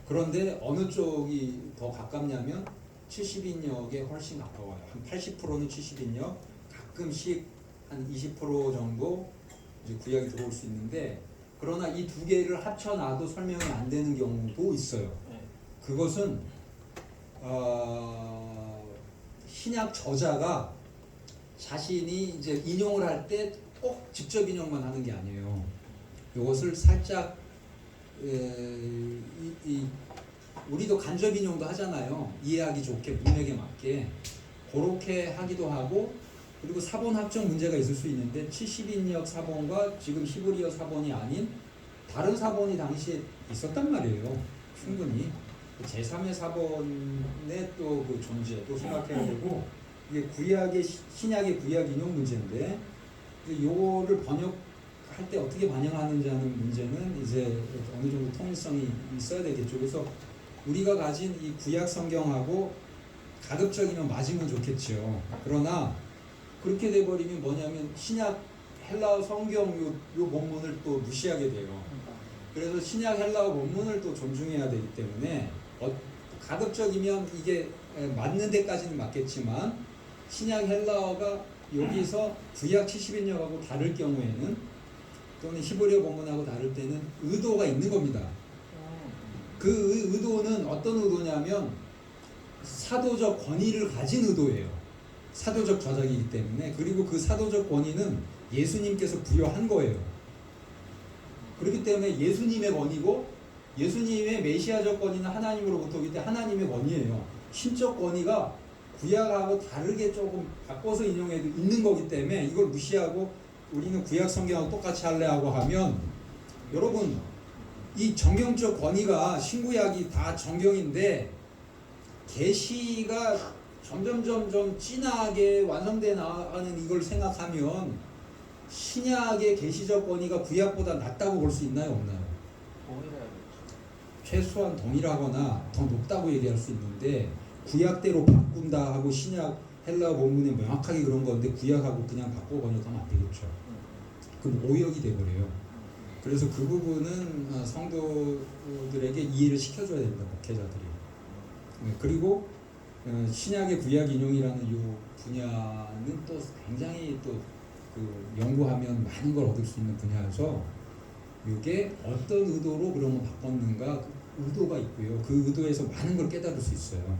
그런데 어느 쪽이 더 가깝냐면 70인역에 훨씬 가까워요. 한 80%는 70인역, 가끔씩 한 20% 정도 이제 구약이 들어올 수 있는데 그러나 이 두 개를 합쳐놔도 설명이 안 되는 경우도 있어요. 네. 그것은 신약 저자가 자신이 이제 인용을 할 때 꼭 직접 인용만 하는 게 아니에요. 이것을 살짝 우리도 간접 인용도 하잖아요. 이해하기 좋게 문맥에 맞게 그렇게 하기도 하고 그리고 사본학적 문제가 있을 수 있는데 70인역 사본과 지금 히브리어 사본이 아닌 다른 사본이 당시에 있었단 말이에요. 충분히 제3의 사본의 또 그 존재도 생각해야 되고 이게 구약의 신약의 구약 인용 문제인데 요거를 번역할 때 어떻게 반영하는지 하는 문제는 이제 어느 정도 통일성이 있어야 되겠죠. 그래서 우리가 가진 이 구약 성경하고 가급적이면 맞으면 좋겠죠. 그러나 그렇게 돼버리면 뭐냐면 신약 헬라어 성경 요 본문을 또 무시하게 돼요. 그래서 신약 헬라어 본문을 또 존중해야 되기 때문에 가급적이면 이게 맞는 데까지는 맞겠지만 신약 헬라어가 여기서 구약 70인역하고 다를 경우에는 또는 히브리어 본문하고 다를 때는 의도가 있는 겁니다. 그 의도는 어떤 의도냐면 사도적 권위를 가진 의도예요. 사도적 저작이기 때문에. 그리고 그 사도적 권위는 예수님께서 부여한 거예요. 그렇기 때문에 예수님의 권위고 예수님의 메시아적 권위는 하나님으로부터 오기 때문에 하나님의 권위예요. 신적 권위가 구약하고 다르게 조금 바꿔서 인용해도 있는 거기 때문에 이걸 무시하고 우리는 구약 성경하고 똑같이 할래 하고 하면 여러분 이 정경적 권위가 신구약이 다 정경인데 계시가 점점 좀 진하게 완성돼 나가는 이걸 생각하면 신약의 계시적 권위가 구약보다 낫다고 볼 수 있나요 없나요? 동일해야겠죠. 최소한 동일하거나 더 높다고 얘기할 수 있는데 구약대로 바꾼다 하고 신약 헬라어 본문에 명확하게 그런 건데 구약하고 그냥 바꿔 번역하면 안 되겠죠. 그럼 오역이 돼버려요. 그래서 그 부분은 성도들에게 이해를 시켜줘야 됩니다. 목회자들이. 그리고 신약의 구약 인용이라는 이 분야는 또 굉장히 또 그 연구하면 많은 걸 얻을 수 있는 분야여서 이게 어떤 의도로 그러면 바꿨는가 그 의도가 있고요. 그 의도에서 많은 걸 깨달을 수 있어요.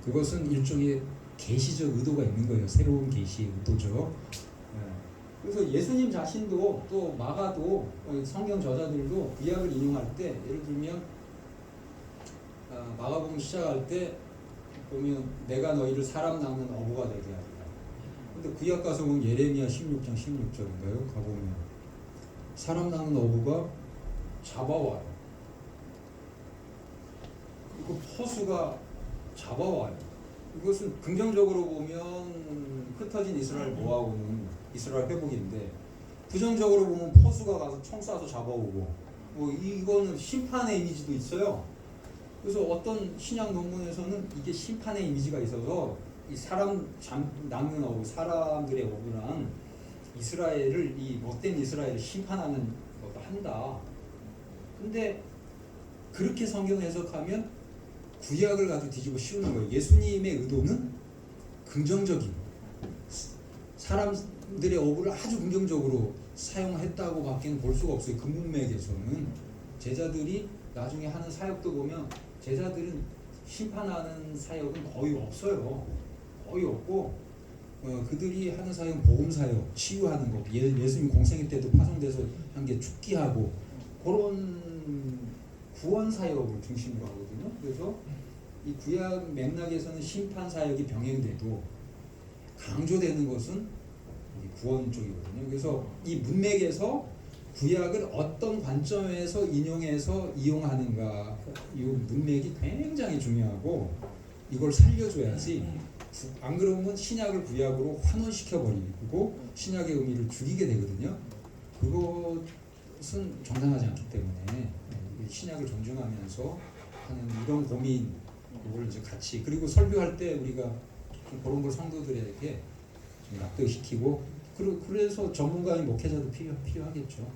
그것은 일종의 계시적 의도가 있는 거예요. 새로운 계시의 의도죠. 그래서 예수님 자신도 또 마가도 성경 저자들도 구약을 인용할 때 예를 들면 마가복음 시작할 때 보면 내가 너희를 사람 낚는 어부가 되게 하리라. 근데 구약 가서 보면 예레미야 16장 16절인가요? 가보면 사람 낚는 어부가 잡아와요. 그리고 포수가 잡아와요. 이것은 긍정적으로 보면 흩어진 이스라엘 모아오는 이스라엘 회복인데 부정적으로 보면 포수가 가서 총 쏴서 잡아오고 뭐 이거는 심판의 이미지도 있어요. 그래서 어떤 신약 논문에서는 이게 심판의 이미지가 있어서 이 사람 낚는 어부, 사람들의 어부랑 이스라엘을 이 못된 이스라엘을 심판하는 것도 한다. 근데 그렇게 성경 해석하면 구약을 가지고 뒤집어 씌우는 거예요. 예수님의 의도는 긍정적인 사람들의 어부를 아주 긍정적으로 사용했다고 밖에는 볼 수가 없어요. 그 문맥에서는 제자들이 나중에 하는 사역도 보면 제자들은 심판하는 사역은 거의 없어요. 거의 없고 그들이 하는 사역은 복음 사역, 치유하는 거. 예수님 공생애 때도 파송돼서 한 게 죽기하고 그런 구원 사역을 중심으로 하거든요. 그래서 이 구약 맥락에서는 심판 사역이 병행돼도 강조되는 것은 구원 쪽이거든요. 그래서 이 문맥에서 구약을 어떤 관점에서 인용해서 이용하는가 이 문맥이 굉장히 중요하고 이걸 살려줘야지 안 그러면 신약을 구약으로 환원시켜 버리고 신약의 의미를 죽이게 되거든요. 그것은 정당하지 않기 때문에 이 신약을 존중하면서 하는 이런 고민, 그걸 이제 같이, 그리고 설교할 때 우리가 좀 그런 걸 성도들에게 좀 납득시키고, 그래서 전문가인 목회자도 필요하겠죠.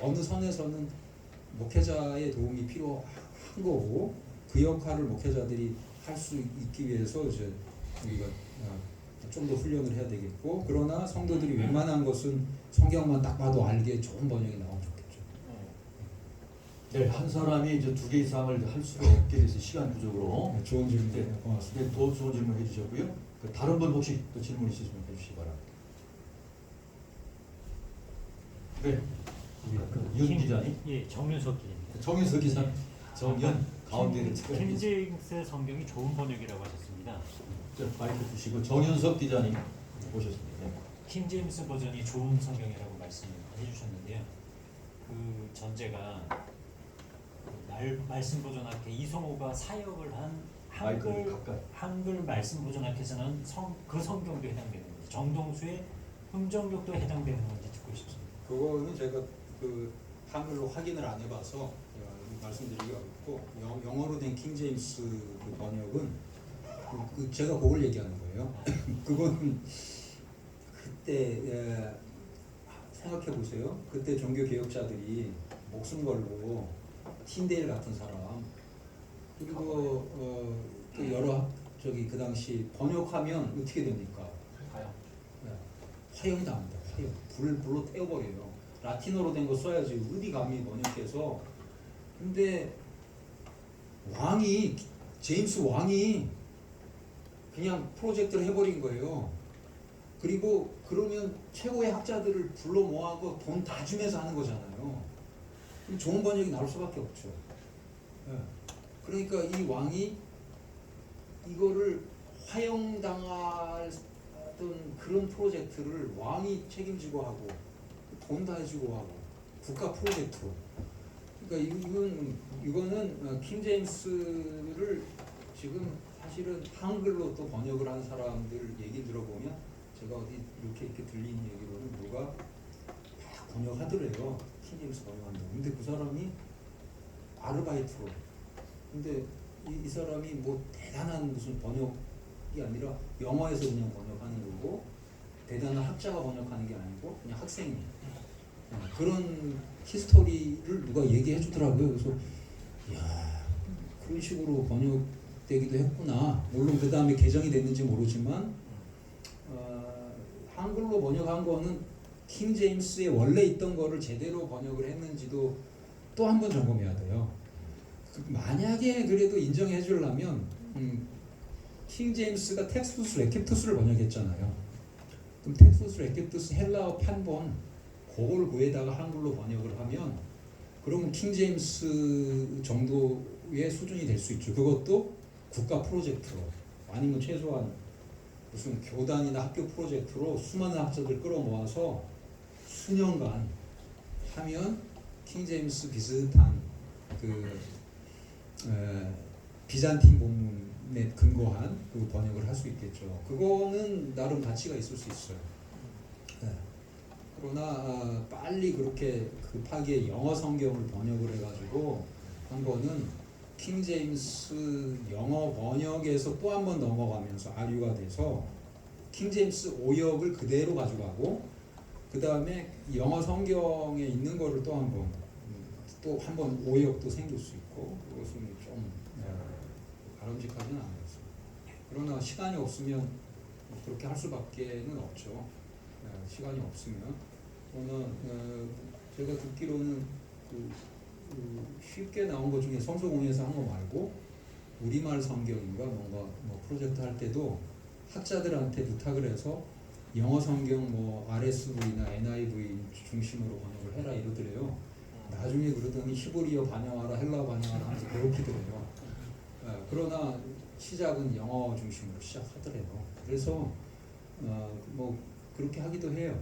어느 선에서는 목회자의 도움이 필요한 거고, 그 역할을 목회자들이 할 수 있기 위해서 이제 우리가 좀 더 훈련을 해야 되겠고, 그러나 성도들이 웬만한 것은 성경만 딱 봐도 알게 좋은 번역이 나오면 좋겠죠. 네, 한 사람이 이제 2개 이상을 할 수가 없게 돼서 시간 부족으로. 네, 좋은 질문. 네, 고맙습니다. 네, 더 좋은 질문 해주셨고요. 다른 분 혹시 또 질문 있으시면 해주시기 바랍니다. 네, 윤 기자님, 예, 정윤석 기자입니다. 정윤석 기자님, 정윤 가운데를 킹제임스 성경이 좋은 번역이라고 하셨습니다. 마이크 주시고 정윤석 기자님 오셨습니다. 네. 킹제임스 버전이 좋은 성경이라고 말씀해 주셨는데요. 그 전제가 말씀 보존학회 이성호가 사역을 한 마이크를 가까이. 한글 말씀 보존학회에서는 그 성경도 해당되는 거죠. 정동수의 흠정력도 해당되는 건지 듣고 싶습니다. 그거는 제가 그 한글로 확인을 안 해봐서 말씀드리기가 어렵고, 영어로 된 킹제임스 그 번역은 제가 그걸 얘기하는 거예요. 그거는 그때 생각해 보세요. 그때 종교 개혁자들이 목숨 걸고 틴데일 같은 사람, 그리고 또 여러 그 당시 번역하면 어떻게 됩니까? 화형 당합니다. 화형. 불로 태워버려요. 라틴어로 된 거 써야지 어디 감히 번역해서. 근데 제임스 왕이 그냥 프로젝트를 해버린 거예요. 그리고 그러면 최고의 학자들을 불러 모아서 돈 다 주면서 하는 거잖아요. 그럼 좋은 번역이 나올 수밖에 없죠. 그러니까 이 왕이 이거를 화형당할 그런 프로젝트를 왕이 책임지고 하고 돈 다 해주고 하고 국가 프로젝트로. 그러니까 이거는 킹제임스를 지금 사실은 한글로 또 번역을 한 사람들 얘기 들어보면, 제가 어디 이렇게 들리는 얘기로는 누가 막 번역하더래요. 킹제임스 번역한다고. 근데 그 사람이 아르바이트로. 근데 이 사람이 뭐 대단한 무슨 번역이 아니라 영어에서 그냥 번역하는 거고, 대단한 학자가 번역하는 게 아니고 그냥 학생이. 그런 히스토리를 누가 얘기해 주더라고요. 그래서 이야, 그런 식으로 번역되기도 했구나. 물론 그 다음에 개정이 됐는지 모르지만 한글로 번역한 거는 킹 제임스의 원래 있던 거를 제대로 번역을 했는지도 또 한 번 점검해야 돼요. 만약에 그래도 인정해 주려면 킹 제임스가 텍스투스 레캡투스를 번역했잖아요. 그럼 텍스투스 레캡투스 헬라어 판본 그걸 구해다가 한글로 번역을 하면, 그러면 킹 제임스 정도의 수준이 될 수 있죠. 그것도 국가 프로젝트로, 아니면 최소한 무슨 교단이나 학교 프로젝트로 수많은 학자들 끌어모아서 수년간 하면 킹 제임스 비슷한 비잔틴 본문에 근거한 그 번역을 할 수 있겠죠. 그거는 나름 가치가 있을 수 있어요. 그러나 빨리 그렇게 급하게 영어 성경을 번역을 해가지고 한 거는 킹 제임스 영어 번역에서 또 한 번 넘어가면서 아류가 돼서 킹 제임스 오역을 그대로 가져가고, 그 다음에 영어 성경에 있는 거를 또 한 번 오역도 생길 수 있고, 그것은 좀 바람직하지는 않았어요. 그러나 시간이 없으면 그렇게 할 수밖에는 없죠. 시간이 없으면. 그러나 제가 듣기로는 쉽게 나온 것 중에 성서공회에서 한 거 말고 우리말 성경인가 뭔가 뭐 프로젝트 할 때도 학자들한테 부탁을 해서 영어 성경 뭐 RSV나 NIV 중심으로 번역을 해라 이러더래요. 나중에 그러더니 히브리어 반영하라, 헬라어 반영하라 하면서 괴롭히더래요. 그러나 시작은 영어 중심으로 시작하더래요. 그래서 뭐 그렇게 하기도 해요.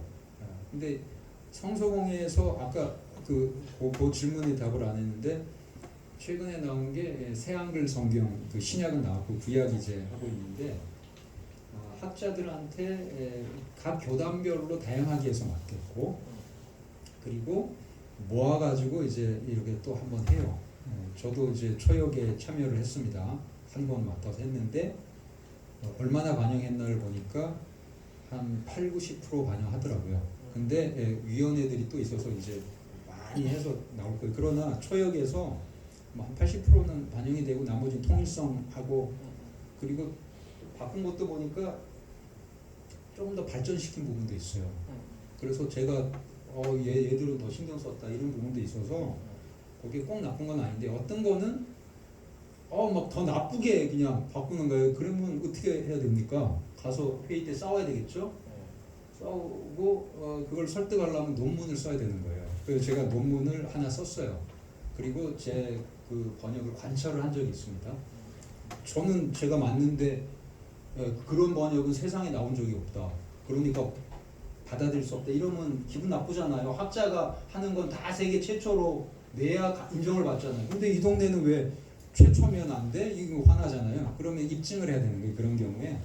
근데 성서공회에서 아까 그 질문에 답을 안 했는데, 최근에 나온 게 새한글 성경, 그 신약은 나왔고 구약이 이제 하고 있는데, 학자들한테 각 교단별로 다양하게 해서 맡겼고 그리고 모아가지고 이제 이렇게 또 한번 해요. 저도 이제 초역에 참여를 했습니다. 한 번 맡아서 했는데 얼마나 반영했나를 보니까 한 80-90% 반영하더라고요. 근데 위원회들이 또 있어서 이제 많이 해서 나올 거예요. 그러나 초역에서 한 80%는 반영이 되고 나머지는 통일성하고 그리고 바꾼 것도 보니까 조금 더 발전시킨 부분도 있어요. 그래서 제가 얘들은 더 신경 썼다 이런 부분도 있어서 그게 꼭 나쁜 건 아닌데 어떤 거는 막 더 나쁘게 그냥 바꾸는 거예요. 그러면 어떻게 해야 됩니까? 가서 회의 때 싸워야 되겠죠? 싸우고 그걸 설득하려면 논문을 써야 되는 거예요. 그래서 제가 논문을 하나 썼어요. 그리고 제 그 번역을 관철을 한 적이 있습니다. 저는 제가 맞는데 그런 번역은 세상에 나온 적이 없다. 그러니까 받아들일 수 없다. 이러면 기분 나쁘잖아요. 학자가 하는 건 다 세계 최초로 내야 인정을 받잖아요. 근데 이 동네는 왜 최초면 안 돼? 이거 화나잖아요. 그러면 입증을 해야 되는 거예요. 그런 경우에.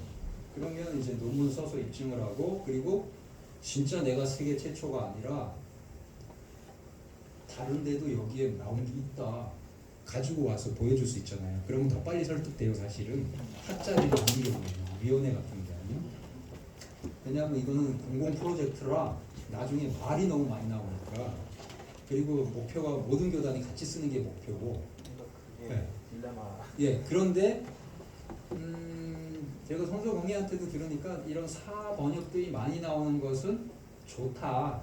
그러면 이제 논문 써서 입증을 하고 그리고 진짜 내가 세계 최초가 아니라 다른 데도 여기에 나온 게 있다. 가지고 와서 보여줄 수 있잖아요. 그러면 더 빨리 설득돼요. 사실은 학자들이 하는 경우에는 위원회 같은 경우는. 왜냐하면 이거는 공공 프로젝트라 나중에 말이 너무 많이 나오니까 그리고 목표가 모든 교단이 같이 쓰는 게 목표고 그게 네. 딜레마. 예, 그런데 제가 성서 공예한테도 들으니까 이런 사번역들이 많이 나오는 것은 좋다.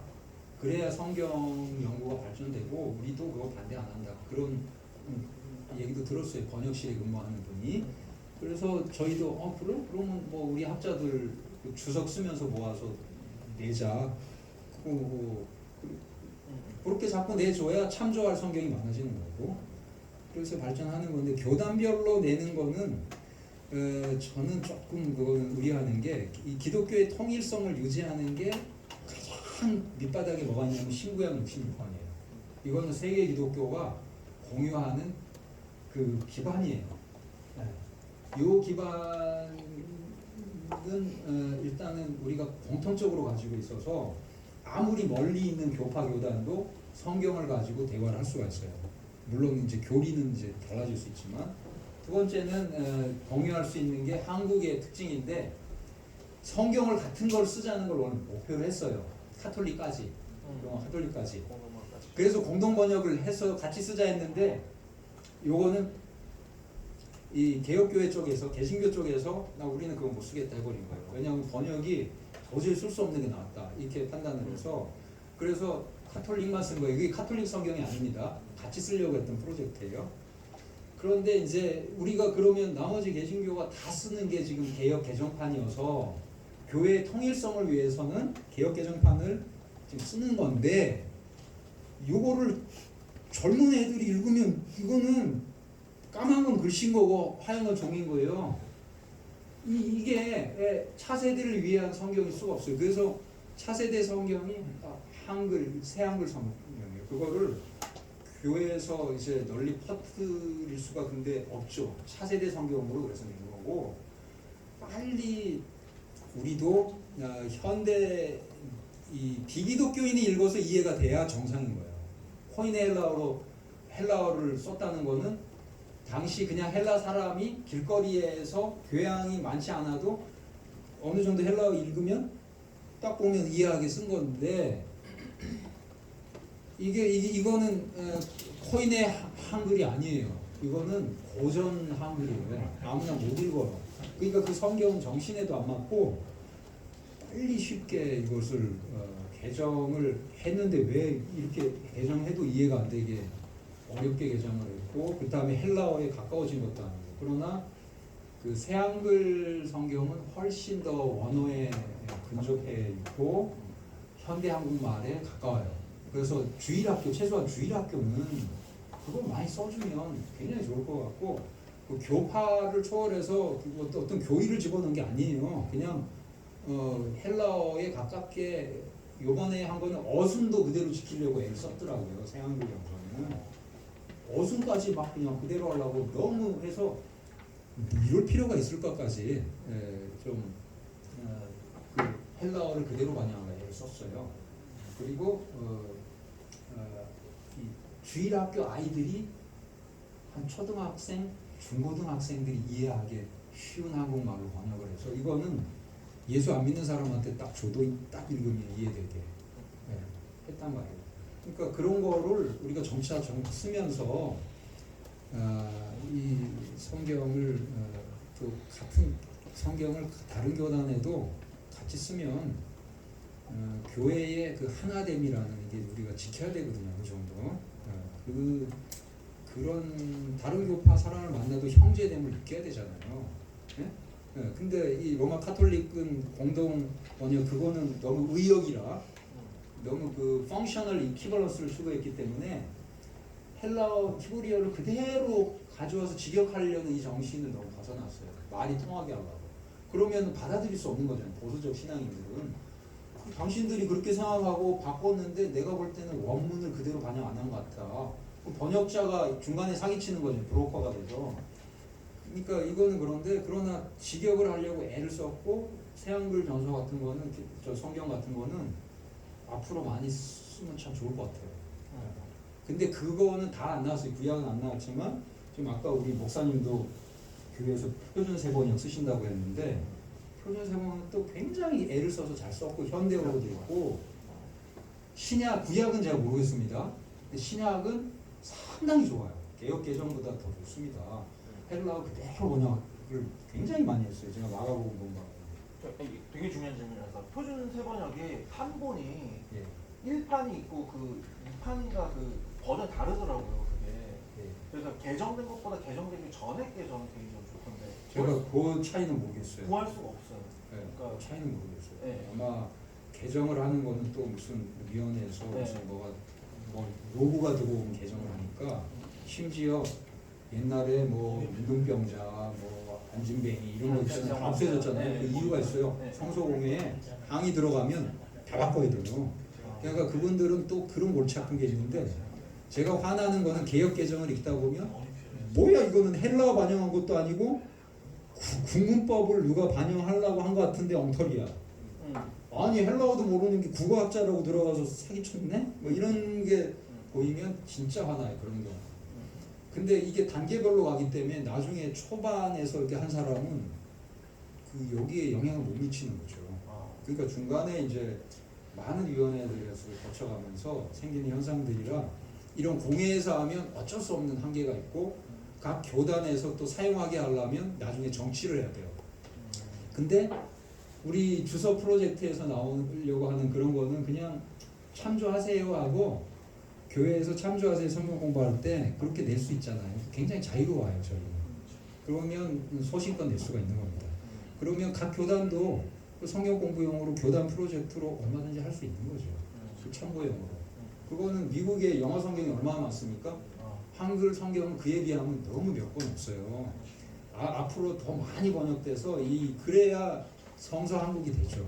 그래야 성경 연구가 발전되고 우리도 그거 반대 안 한다. 그런 얘기도 들었어요. 번역실에 근무하는 분이. 그래서 저희도 그러면 뭐 우리 학자들 주석 쓰면서 모아서 내자. 그렇게 자꾸 내줘야 참조할 성경이 많아지는 거고. 그래서 발전하는 건데 교단별로 내는 거는 저는 조금 그거는 우려하는 게 이 기독교의 통일성을 유지하는 게 가장 밑바닥에 뭐가 있냐면 신구약 66권이에요. 이거는 세계 기독교가 공유하는 그 기반이에요. 이 기반은 일단은 우리가 공통적으로 가지고 있어서 아무리 멀리 있는 교파 교단도 성경을 가지고 대화를 할 수가 있어요. 물론 이제 교리는 이제 달라질 수 있지만 두 번째는 공유할 수 있는 게 한국의 특징인데 성경을 같은 걸 쓰자는 걸 오늘 목표로 했어요. 카톨릭까지. 카톨릭까지. 그래서 공동 번역을 해서 같이 쓰자 했는데 요거는 이 개혁교회 쪽에서 개신교 쪽에서 우리는 그거 못 쓰겠다 해버린 거예요. 왜냐하면 번역이 도저히 쓸 수 없는 게 나왔다 이렇게 판단을 해서 그래서 카톨릭만 쓴 거예요. 이게 카톨릭 성경이 아닙니다. 같이 쓰려고 했던 프로젝트예요. 그런데 이제 우리가 그러면 나머지 개신교가 다 쓰는 게 지금 개혁 개정판이어서 교회의 통일성을 위해서는 개혁 개정판을 지금 쓰는 건데 요거를 젊은 애들이 읽으면 이거는 까만 건 글씨인 거고 하얀 건 종이인 거예요. 이게 차세대를 위한 성경일 수가 없어요. 그래서 차세대 성경이 한글, 새한글 성경이에요. 그거를 교회에서 이제 널리 퍼뜨릴 수가 근데 없죠. 차세대 성경으로 그래서 낸 거고 빨리 우리도 현대 이 비기독교인이 읽어서 이해가 돼야 정상인 거예요. 코인의 헬라어를 썼다는 거는 당시 그냥 헬라 사람이 길거리에서 교양이 많지 않아도 어느 정도 헬라어 읽으면 딱 보면 이해하게 쓴 건데 이거는 코인의 한글이 아니에요. 이거는 고전 한글이에요. 아무나 못 읽어요. 그러니까 그 성경 정신에도 안 맞고 빨리 쉽게 이것을 개정을 했는데 왜 이렇게 개정해도 이해가 안 되게 어렵게 개정을 했고 그 다음에 헬라어에 가까워진 것도 아니고 그러나 그 새한글 성경은 훨씬 더 원어에 근접해 있고 현대 한국말에 가까워요. 그래서 주일학교 최소한 주일학교는 그거 많이 써주면 굉장히 좋을 것 같고 그 교파를 초월해서 어떤 교리를 집어넣은 게 아니에요. 그냥 헬라어에 가깝게 요번에 한 거는 어순도 그대로 지키려고 애를 썼더라고요. 새한글 영서는 어순까지 막 그냥 그대로 하려고 너무 해서 이럴 필요가 있을까까지 좀 그 헬라어를 그대로 반영한 애를 썼어요. 그리고 이 주일학교 아이들이 한 초등학생, 중고등학생들이 이해하게 쉬운 한국말로 번역을 해서 이거는 예수 안 믿는 사람한테 딱 줘도 딱 읽으면 이해되게 했단 말이에요. 그러니까 그런 거를 우리가 점차 쓰면서 이 성경을 또 같은 성경을 다른 교단에도 같이 쓰면 교회의 그 하나됨이라는 게 우리가 지켜야 되거든요. 그 정도. 그런 다른 교파 사람을 만나도 형제됨을 느껴야 되잖아요. 예? 근데 이 로마 카톨릭은 공동 번역 그거는 너무 의역이라 너무 그 펑셔널 이퀴벌런스를 추구했기 때문에 헬라어 히브리어를 그대로 가져와서 직역하려는 이 정신을 너무 벗어났어요. 말이 통하게 하려고. 그러면 받아들일 수 없는 거잖아요. 보수적 신앙인들은. 당신들이 그렇게 생각하고 바꿨는데 내가 볼 때는 원문을 그대로 반영 안 한 것 같아. 번역자가 중간에 사기치는 거죠. 브로커가 돼서. 그러니까 이거는 그런데 그러나 직역을 하려고 애를 썼고 새한글 변서 같은 거는 저 성경 같은 거는 앞으로 많이 쓰면 참 좋을 것 같아요. 근데 그거는 다 안 나왔어요. 구약은 안 나왔지만 지금 아까 우리 목사님도 교회에서 표준세 번역 쓰신다고 했는데 표준세 번역은 또 굉장히 애를 써서 잘 썼고 현대어로도 있고 신약 구약은 잘 모르겠습니다. 근데 신약은 상당히 좋아요. 개역 개정보다 더 좋습니다. 헬라어 그대로 번역을 굉장히 많이 했어요. 제가 마가복음 본 거. 되게 중요한 질문이라서 표준 세번역이 판본이 예. 1판이 있고 그 2판인가 그 버전 다르더라고요. 그게. 예. 그래서 개정된 것보다 개정되기 전에 게 저는 개인적으로 좋던데. 제가 그 차이는 모르겠어요. 구할 수가 없어요. 네, 그러니까 차이는 모르겠어요. 네. 아마 개정을 하는 거는 또 무슨 위원회에서 네. 무슨 뭐 요구가 들어온 개정을 하니까 심지어 옛날에 뭐 문둥병자, 뭐 안진뱅이 이런 거 있잖아요. 다 없어졌잖아요. 그 이유가 있어요. 성소공회에 항이 들어가면 다 바꿔야 돼요. 그러니까 그분들은 또 그런 골치 아픈 게 있는데 제가 화나는 거는 개역 개정을 읽다 보면 뭐야 이거는 헬라어 반영한 것도 아니고 국문법을 누가 반영하려고 한 것 같은데 엉터리야. 아니 헬라어도 모르는 게 국어학자라고 들어가서 사기쳤네? 뭐 이런 게 보이면 진짜 화나요. 그런 경우. 근데 이게 단계별로 가기 때문에 나중에 초반에서 이렇게 한 사람은 그 여기에 영향을 못 미치는 거죠. 그러니까 중간에 이제 많은 위원회들에서 거쳐가면서 생기는 현상들이라 이런 공회에서 하면 어쩔 수 없는 한계가 있고 각 교단에서 또 사용하게 하려면 나중에 정치를 해야 돼요. 근데 우리 주서 프로젝트에서 나오려고 하는 그런 거는 그냥 참조하세요 하고 교회에서 참조하세요 성경 공부할 때 그렇게 낼 수 있잖아요. 굉장히 자유로워요 저희는. 그러면 소신껏 낼 수가 있는 겁니다. 그러면 각 교단도 그 성경 공부용으로 교단 프로젝트로 얼마든지 할 수 있는 거죠. 그 참고용으로. 그거는 미국의 영어 성경이 얼마나 많습니까? 한글 성경은 그에 비하면 너무 몇 권 없어요. 앞으로 더 많이 번역돼서 그래야 성서 한국이 되죠.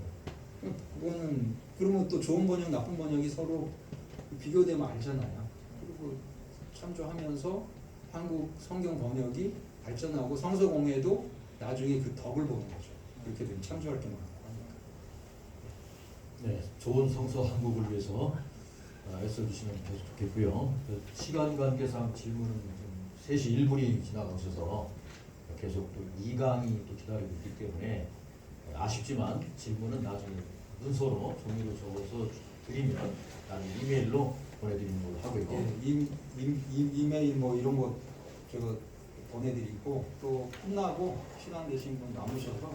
그거는 그러면 또 좋은 번역, 나쁜 번역이 서로 비교되면 알잖아요. 그리고 참조하면서 한국 성경 번역이 발전하고 성서 공회도 나중에 그 덕을 보는 거죠. 그렇게 되면 참조할 게 많고 하니까. 네, 좋은 성서 한국을 위해서 애써주시면 계속 좋겠고요. 시간 관계상 질문은 지금 3시 1분이 지나가셔서 계속 또 2강이 또 기다리고 있기 때문에 아쉽지만 질문은 나중에 문서로 종이로 적어서 드리면 나중에 이메일로 보내드리는 걸로 하고 있고. 이메일 뭐 이런 거 제가 보내드리고 또 끝나고 시간 되신 분 남으셔서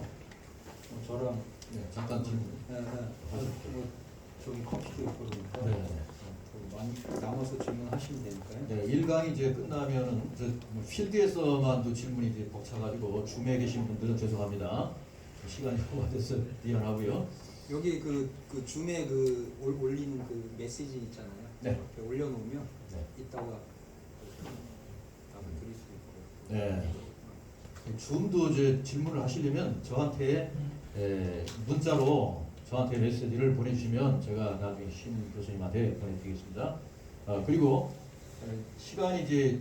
저랑 네, 잠깐 질문. 뭐 저기 커피도 있고 그러니까 네. 많이 남아서 질문하시면 되니까요. 네, 1강이 이제 끝나면은 필드에서만 또 질문이 이제 벅차가지고 줌에 계신 분들은 죄송합니다. 시간이 오버돼서 미안하고요. 여기 그 줌에 올리는 그 메시지 있잖아요. 네. 이렇게 올려놓으면 네. 이따가 답을 드릴 수 있고. 네. 줌도 이제 질문을 하시려면 저한테 문자로 저한테 메시지를 보내주시면 제가 나중에 신 교수님한테 보내드리겠습니다. 그리고 시간이 이제